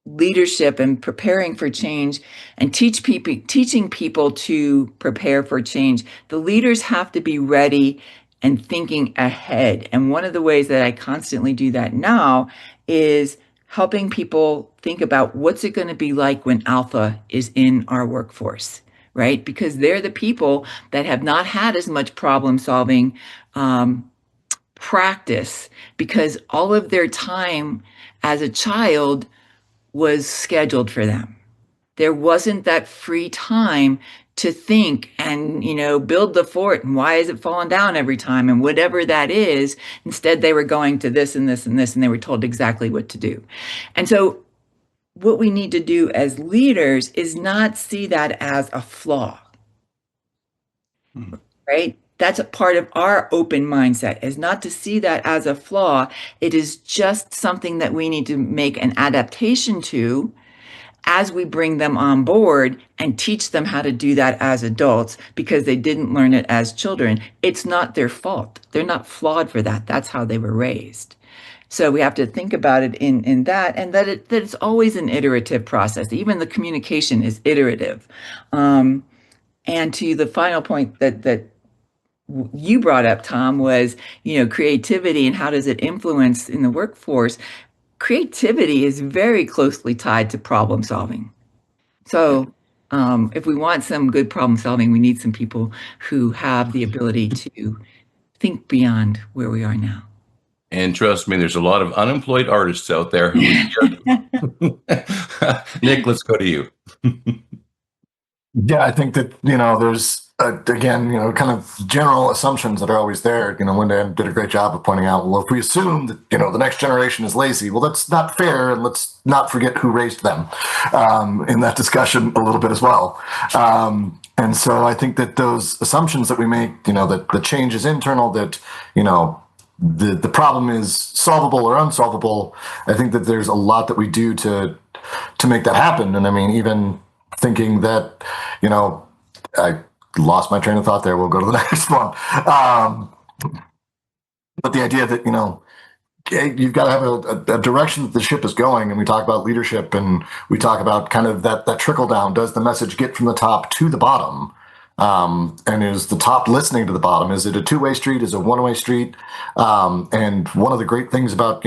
leadership and preparing for change and teaching people to prepare for change, the leaders have to be ready and thinking ahead. And one of the ways that I constantly do that now is helping people think about what's it going to be like when alpha is in our workforce, right? Because they're the people that have not had as much problem solving practice because all of their time as a child was scheduled for them. There wasn't that free time to think and, build the fort and why is it falling down every time and whatever that is. Instead, they were going to this and this and this, and they were told exactly what to do. And so what we need to do as leaders is not see that as a flaw, right? That's a part of our open mindset, is not to see that as a flaw. It is just something that we need to make an adaptation to as we bring them on board and teach them how to do that as adults because they didn't learn it as children. It's not their fault. They're not flawed for that. That's how they were raised. So we have to think about it in that, and that it's always an iterative process. Even the communication is iterative. And to the final point that you brought up, Tom, was, creativity and how does it influence in the workforce? Creativity is very closely tied to problem solving. So if we want some good problem solving, we need some people who have the ability to think beyond where we are now. And trust me, there's a lot of unemployed artists out there who Nick, let's go to you. Yeah, I think that, there's, again, kind of general assumptions that are always there. Linda did a great job of pointing out, well, if we assume that, the next generation is lazy, well, that's not fair. And let's not forget who raised them in that discussion a little bit as well. And so I think that those assumptions that we make, that the change is internal, that, the problem is solvable or unsolvable. I think that there's a lot that we do to make that happen. And I mean, even thinking that, I lost my train of thought there. We'll go to the next one. But the idea that, you've got to have a direction that the ship is going. And we talk about leadership and we talk about kind of that trickle down. Does the message get from the top to the bottom? And is the top listening to the bottom? Is it a two-way street? Is it a one-way street? And one of the great things about,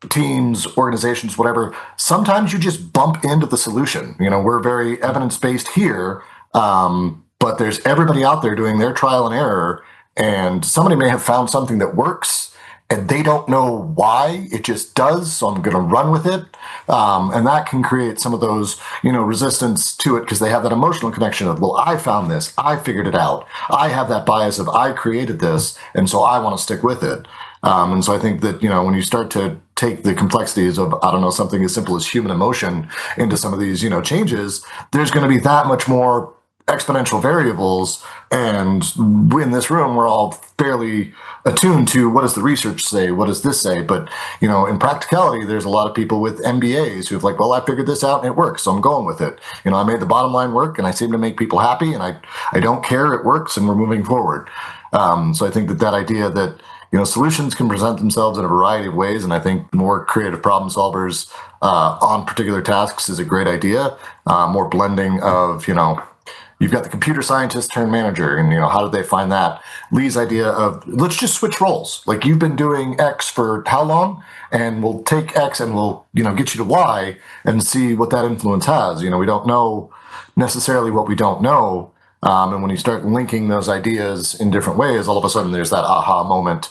teams, organizations, whatever, sometimes you just bump into the solution. We're very evidence-based here, but there's everybody out there doing their trial and error, and somebody may have found something that works and they don't know why, it just does, so I'm going to run with it. And that can create some of those, resistance to it because they have that emotional connection of, well, I found this, I figured it out, I have that bias of I created this, and so I want to stick with it. And so I think that, when you start to take the complexities of, something as simple as human emotion into some of these, changes, there's going to be that much more exponential variables. And in this room, we're all fairly attuned to what does the research say? What does this say? But, in practicality, there's a lot of people with MBAs who've like, well, I figured this out and it works, so I'm going with it. I made the bottom line work and I seem to make people happy and I don't care, it works and we're moving forward. So I think that idea that, solutions can present themselves in a variety of ways. And I think more creative problem solvers on particular tasks is a great idea. More blending of, you've got the computer scientist turned manager, and how did they find that? Lee's idea of let's just switch roles. Like you've been doing X for how long, and we'll take X and we'll get you to Y and see what that influence has. We don't know necessarily what we don't know, and when you start linking those ideas in different ways, all of a sudden there's that aha moment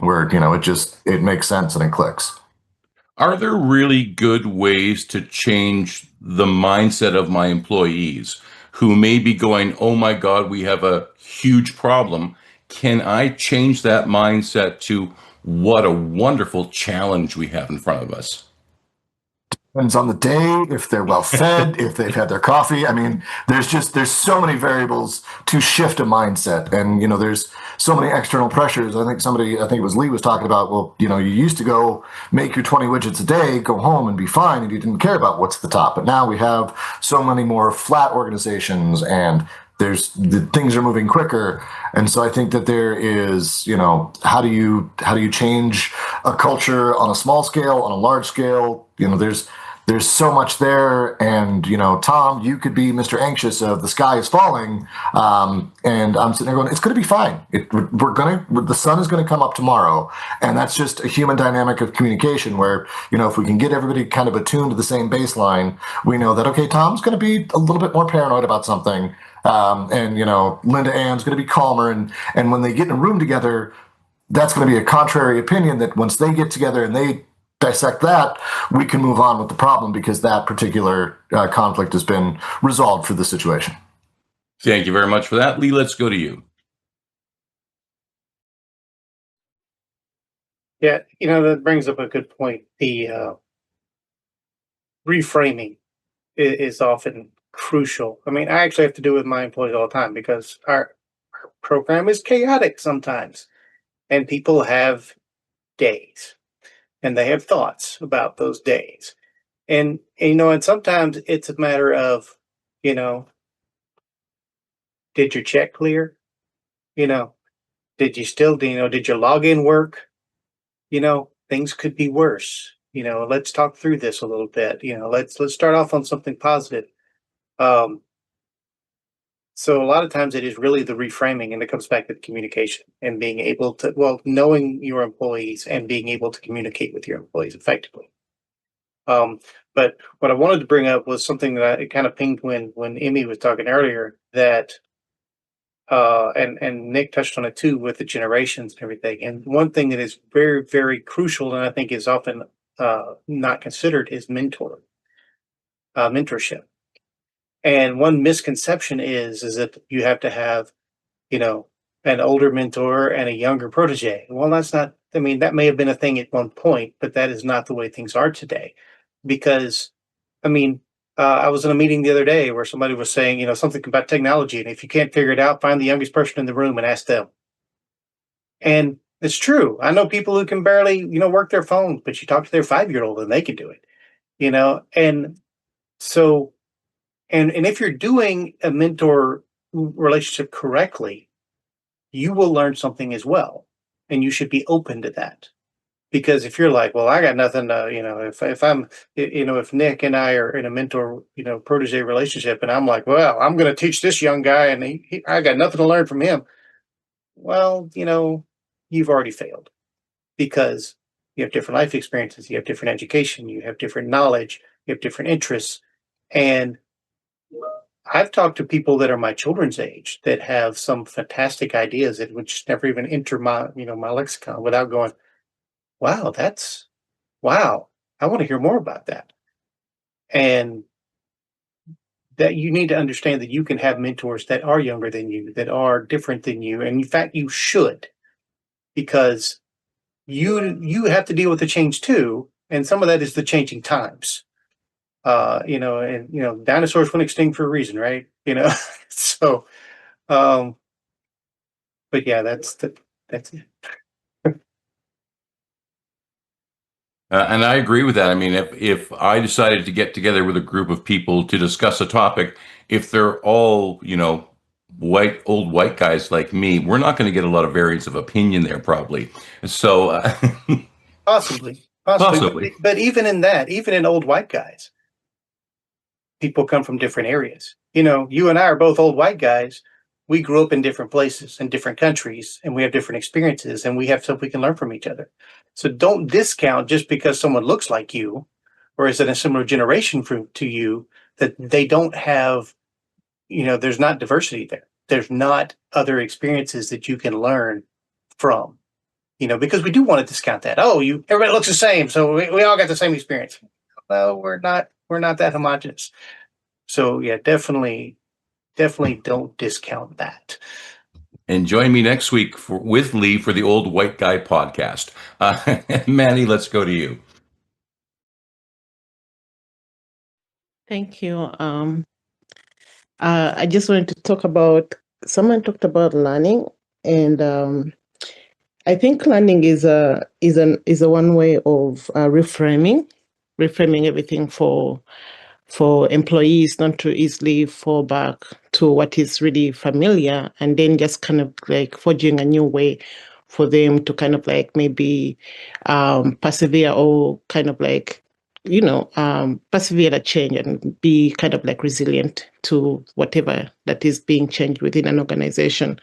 where it makes sense and it clicks. Are there really good ways to change the mindset of my employees? who may be going, oh my God, we have a huge problem. Can I change that mindset to what a wonderful challenge we have in front of us? Depends on the day, if they're well fed, if they've had their coffee. I mean, there's so many variables to shift a mindset, and there's so many external pressures. I think it was Lee was talking about. Well, you used to go make your 20 widgets a day, go home and be fine, and you didn't care about what's at the top. But now we have so many more flat organizations, and the things are moving quicker. And so I think that there is, how do you change a culture on a small scale, on a large scale? There's so much there. And, Tom, you could be Mr. Anxious of the sky is falling. And I'm sitting there going, it's going to be fine. The sun is going to come up tomorrow. And that's just a human dynamic of communication where, if we can get everybody kind of attuned to the same baseline, we know that, okay, Tom's going to be a little bit more paranoid about something. And Linda Ann's going to be calmer. And when they get in a room together, that's going to be a contrary opinion that once they get together and they dissect that, we can move on with the problem because that particular conflict has been resolved for the situation. Thank you very much for that. Lee, let's go to you. Yeah, that brings up a good point. The reframing is often crucial. I mean, I actually have to do it with my employees all the time because our program is chaotic sometimes, and people have days and they have thoughts about those days. And sometimes it's a matter of, did your check clear? Did you still, did your login work? Things could be worse. Let's talk through this a little bit. Let's start off on something positive. So a lot of times it is really the reframing, and it comes back to communication and being able to, knowing your employees and being able to communicate with your employees effectively. But what I wanted to bring up was something that it kind of pinged when Emmy was talking earlier that, and Nick touched on it too with the generations and everything. And one thing that is very, very crucial, and I think is often not considered, is mentorship. And one misconception is that you have to have, an older mentor and a younger protege. Well, that's not, that may have been a thing at one point, but that is not the way things are today. Because, I was in a meeting the other day where somebody was saying, something about technology. And if you can't figure it out, find the youngest person in the room and ask them. And it's true. I know people who can barely, work their phones, but you talk to their 5-year-old and they can do it, and so, and if you're doing a mentor relationship correctly, you will learn something as well. And you should be open to that. Because if you're like, well, I got nothing to, if Nick and I are in a mentor, protege relationship, and I'm like, well, I'm going to teach this young guy and I got nothing to learn from him. Well, you've already failed because you have different life experiences, you have different education, you have different knowledge, you have different interests. And I've talked to people that are my children's age that have some fantastic ideas that would just never even enter my, my lexicon without going, wow, wow. I want to hear more about that. And that you need to understand that you can have mentors that are younger than you, that are different than you. And in fact, you should, because you have to deal with the change too. And some of that is the changing times. Dinosaurs went extinct for a reason, right? So, but yeah, that's it. And I agree with that. I mean, if I decided to get together with a group of people to discuss a topic, if they're all, old white guys like me, we're not going to get a lot of variance of opinion there, probably. So, Possibly. Possibly. But even in that, even in old white guys, people come from different areas. You and I are both old white guys. We grew up in different places, in different countries, and we have different experiences, and we have stuff we can learn from each other. So don't discount just because someone looks like you or is in a similar generation to you that they don't have, there's not diversity there. There's not other experiences that you can learn from, because we do want to discount that. Oh, everybody looks the same, so we all got the same experience. No, we're not that homogenous. So yeah, definitely definitely don't discount that. And join me next week with Lee for the Old White Guy podcast. Manny, let's go to you. Thank you. I just wanted to talk about, someone talked about learning, and I think learning is a one way of reframing everything for employees, not to easily fall back to what is really familiar, and then just kind of like forging a new way for them to kind of like maybe persevere, or kind of like persevere the change and be kind of like resilient to whatever that is being changed within an organization.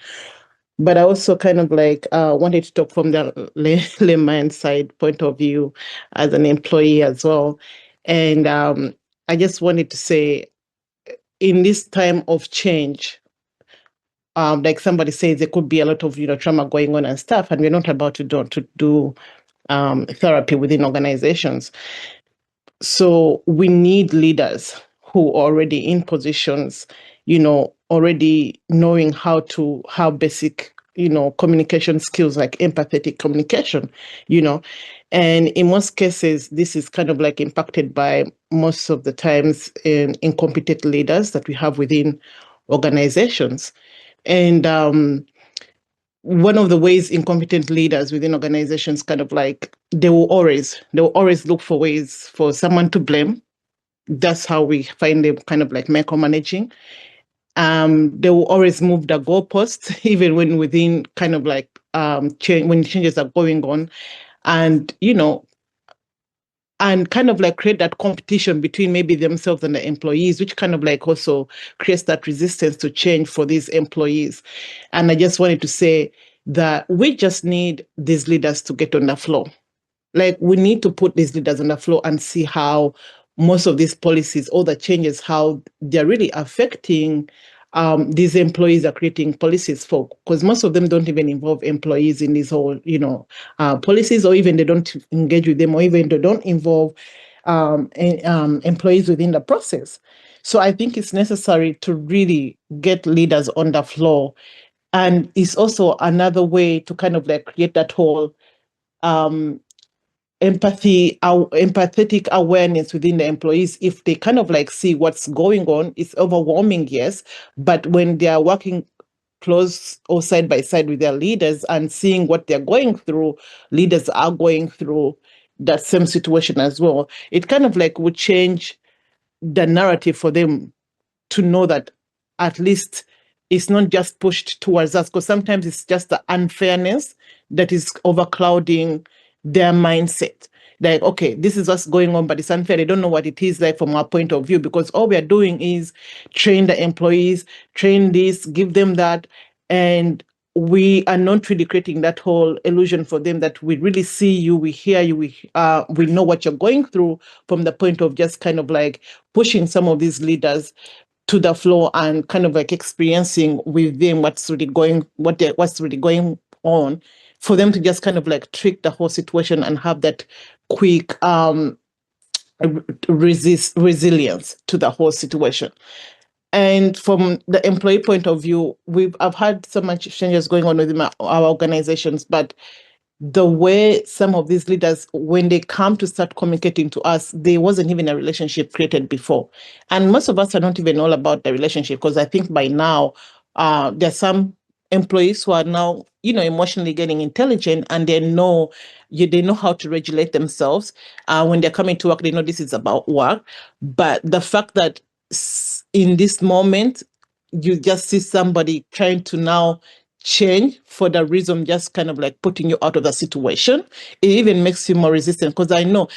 But I also kind of like wanted to talk from the layman side point of view as an employee as well. And I just wanted to say, in this time of change, like somebody says, there could be a lot of trauma going on and stuff, and we're not about to do therapy within organizations. So we need leaders who are already in positions, already knowing how basic, communication skills, like empathetic communication, and in most cases, this is kind of like impacted by most of the times in incompetent leaders that we have within organizations. And one of the ways incompetent leaders within organizations kind of like, they will always look for ways for someone to blame. That's how we find them kind of like micromanaging. They will always move the goalposts, even when within kind of like when changes are going on, and and kind of like create that competition between maybe themselves and the employees, which kind of like also creates that resistance to change for these employees. And I just wanted to say that we just need these leaders to get on the floor. Like, we need to put these leaders on the floor and see how most of these policies, all the changes, how they're really affecting these employees are creating policies for, because most of them don't even involve employees in these whole, policies, or even they don't engage with them, or even they don't involve employees within the process. So I think it's necessary to really get leaders on the floor. And it's also another way to kind of like create that whole empathetic awareness within the employees. If they kind of like see what's going on, it's overwhelming, yes, but when they are working close or side by side with their leaders and seeing what they're going through, leaders are going through that same situation as well, it kind of like would change the narrative for them to know that at least it's not just pushed towards us, because sometimes it's just the unfairness that is overclouding their mindset. Like, okay, this is what's going on, but it's unfair. They don't know what it is like from our point of view, because all we are doing is train the employees, train this, give them that. And we are not really creating that whole illusion for them that we really see you, we hear you, we know what you're going through, from the point of just kind of like pushing some of these leaders to the floor and kind of like experiencing with them what's really going on, for them to just kind of like trick the whole situation and have that quick resilience to the whole situation. And from the employee point of view, I've had so much changes going on within our organizations, but the way some of these leaders, when they come to start communicating to us, there wasn't even a relationship created before. And most of us are not even all about the relationship, because I think by now there's some employees who are now, emotionally getting intelligent, and they know how to regulate themselves. When they're coming to work, they know this is about work. But the fact that in this moment, you just see somebody trying to now change for the reason just kind of like putting you out of the situation, it even makes you more resistant, because I know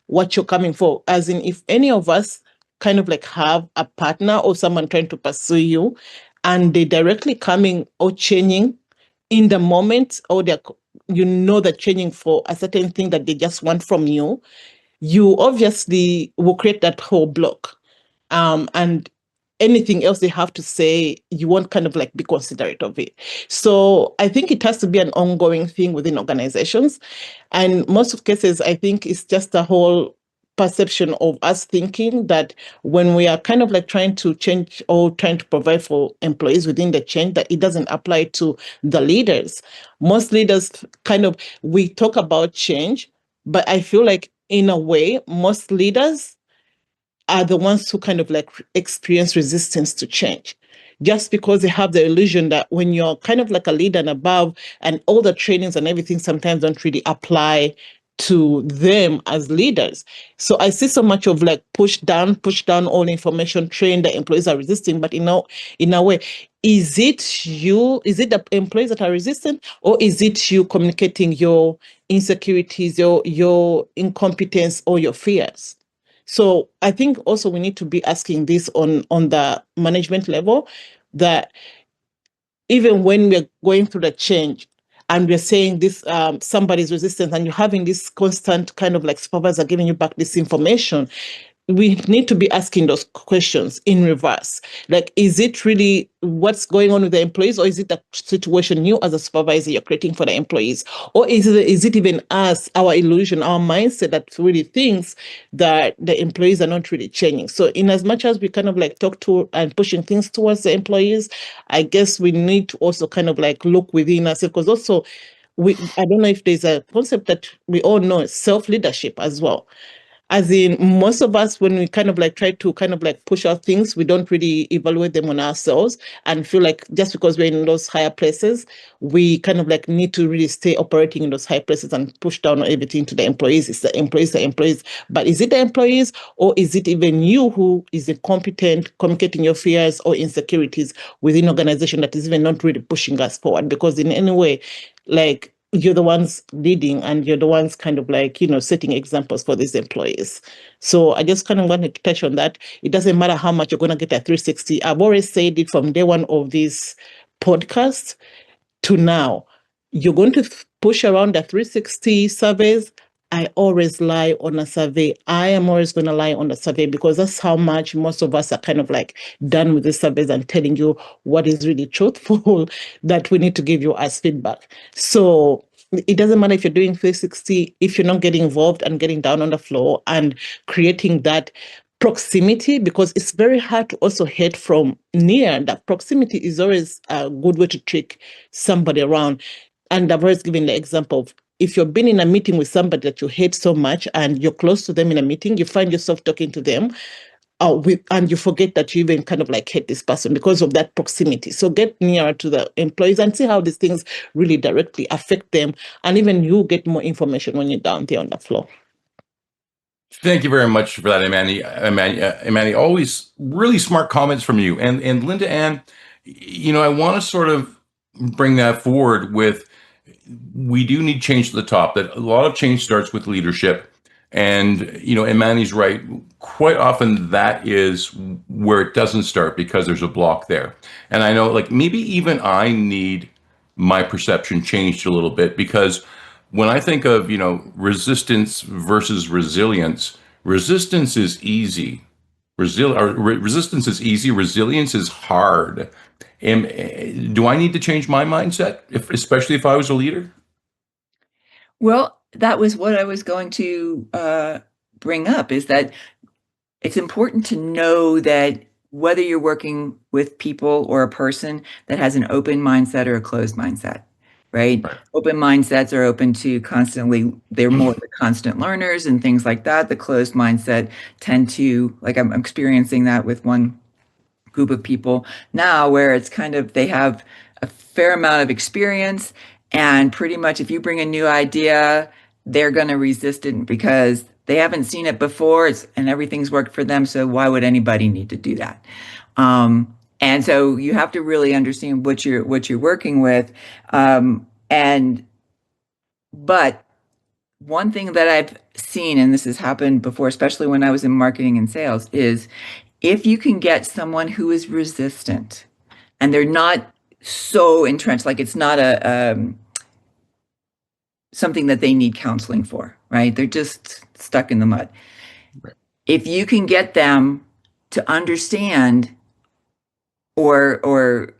what you're coming for. As in, if any of us kind of like have a partner or someone trying to pursue you, and they directly coming or changing in the moment, or they're they're changing for a certain thing that they just want from you, you obviously will create that whole block. And anything else they have to say, you won't kind of like be considerate of it. So I think it has to be an ongoing thing within organizations. And most of cases, I think it's just a whole perception of us thinking that when we are kind of like trying to change or trying to provide for employees within the change, that it doesn't apply to the leaders. Most leaders kind of, we talk about change, but I feel like in a way, most leaders are the ones who kind of like experience resistance to change, just because they have the illusion that when you're kind of like a leader and above, and all the trainings and everything sometimes don't really apply to them as leaders. So I see so much of like push down all information, train the employees are resisting, but in a way, is it the employees that are resistant, or is it you communicating your insecurities, your incompetence, or your fears? So I think also we need to be asking this on the management level, that even when we're going through the change and we're saying this, somebody's resistant, and you're having this constant kind of like supervisor giving you back this information, we need to be asking those questions in reverse. Like, is it really what's going on with the employees, or is it the situation you as a supervisor you're creating for the employees? Or is it even us, our illusion, our mindset that really thinks that the employees are not really changing? So in as much as we kind of like talk to and pushing things towards the employees, I guess we need to also kind of like look within ourselves, because also I don't know if there's a concept that we all know, self-leadership as well. As in, most of us, when we kind of like try to kind of like push out things, we don't really evaluate them on ourselves and feel like just because we're in those higher places, we kind of like need to really stay operating in those high places and push down everything to the employees. It's the employees. But is it the employees, or is it even you who is incompetent, communicating your fears or insecurities within organization that is even not really pushing us forward? Because in any way, like, you're the ones leading, and you're the ones kind of like, setting examples for these employees. So I just kind of wanted to touch on that. It doesn't matter how much you're going to get at 360. I've always said it from day one of this podcast to now. You're going to push around the 360 surveys. I always lie on a survey. I am always going to lie on the survey, because that's how much most of us are kind of like done with the surveys and telling you what is really truthful that we need to give you as feedback. So it doesn't matter if you're doing 360, if you're not getting involved and getting down on the floor and creating that proximity, because it's very hard to also hate from near. That proximity is always a good way to trick somebody around. And I've always given the example of, if you've been in a meeting with somebody that you hate so much and you're close to them in a meeting, you find yourself talking to them and you forget that you even kind of like hate this person because of that proximity. So get nearer to the employees and see how these things really directly affect them. And even you get more information when you're down there on the floor. Thank you very much for that, Imani. Always really smart comments from you. And Linda Ann, I want to sort of bring that forward with, we do need change to the top. That a lot of change starts with leadership. And, Imani's right. Quite often that is where it doesn't start, because there's a block there. And I know, like, maybe even I need my perception changed a little bit, because when I think of, resistance versus resilience, resistance is easy. Resistance is easy. Resilience is hard. Do I need to change my mindset, especially if I was a leader? Well, that was what I was going to bring up, is that it's important to know that whether you're working with people or a person that has an open mindset or a closed mindset, right? Open mindsets are open to they're more the constant learners and things like that. The closed mindset tend to, like, I'm experiencing that with one group of people now, where it's kind of, they have a fair amount of experience, and pretty much if you bring a new idea, they're going to resist it because they haven't seen it before, and everything's worked for them. So why would anybody need to do that? And so you have to really understand what you're working with. But one thing that I've seen, and this has happened before, especially when I was in marketing and sales, is if you can get someone who is resistant and they're not so entrenched, like it's not something that they need counseling for, right? They're just stuck in the mud. Right. If you can get them to understand or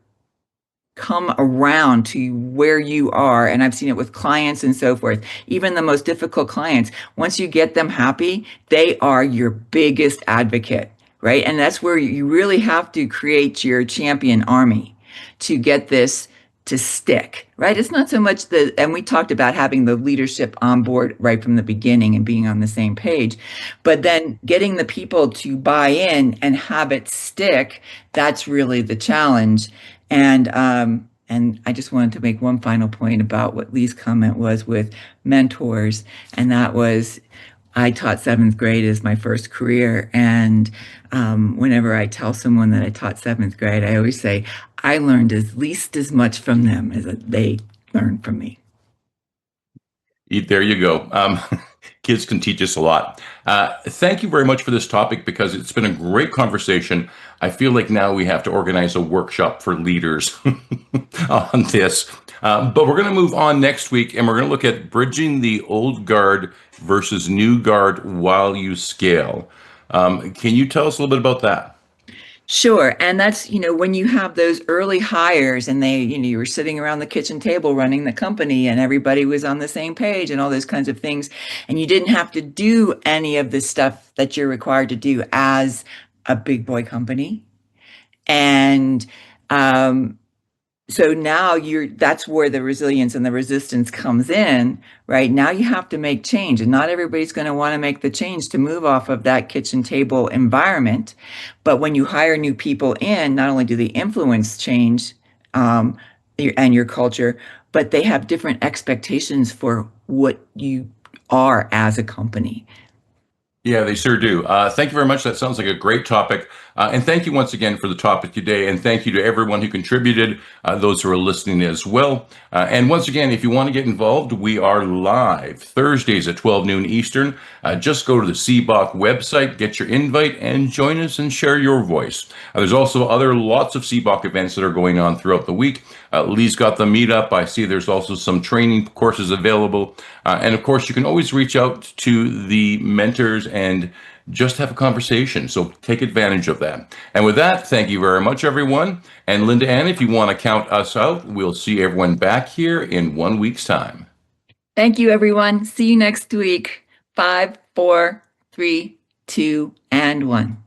come around to where you are, and I've seen it with clients and so forth, even the most difficult clients, once you get them happy, they are your biggest advocate, right? And that's where you really have to create your champion army to get this to stick, right? It's not so much and we talked about having the leadership on board right from the beginning and being on the same page, but then getting the people to buy in and have it stick, that's really the challenge. And I just wanted to make one final point about what Lee's comment was with mentors, and that was, I taught seventh grade as my first career, and whenever I tell someone that I taught seventh grade, I always say I learned at least as much from them as they learned from me. There you go. Kids can teach us a lot. Thank you very much for this topic, because it's been a great conversation. I feel like now we have to organize a workshop for leaders on this. But we're going to move on next week, and we're going to look at bridging the old guard versus new guard while you scale. Can you tell us a little bit about that? Sure. And that's, when you have those early hires and you were sitting around the kitchen table running the company and everybody was on the same page and all those kinds of things, and you didn't have to do any of the stuff that you're required to do as a big boy company. And so now that's where the resilience and the resistance comes in, right? Now you have to make change, and not everybody's going to want to make the change to move off of that kitchen table environment. But when you hire new people in, not only do they influence change and your culture, but they have different expectations for what you are as a company. Yeah, they sure do. Thank you very much. That sounds like a great topic. And thank you once again for the topic today. And thank you to everyone who contributed, those who are listening as well. And once again, if you want to get involved, we are live Thursdays at 12 noon Eastern. Just go to the CBOC website, get your invite, and join us and share your voice. There's also lots of CBOC events that are going on throughout the week. Lee's got the meetup. I see there's also some training courses available. And of course, you can always reach out to the mentors and just have a conversation. So take advantage of that. And with that, thank you very much, everyone. And Linda Ann, if you want to count us out, we'll see everyone back here in 1 week's time. Thank you, everyone. See you next week. 5, 4, 3, 2, and 1.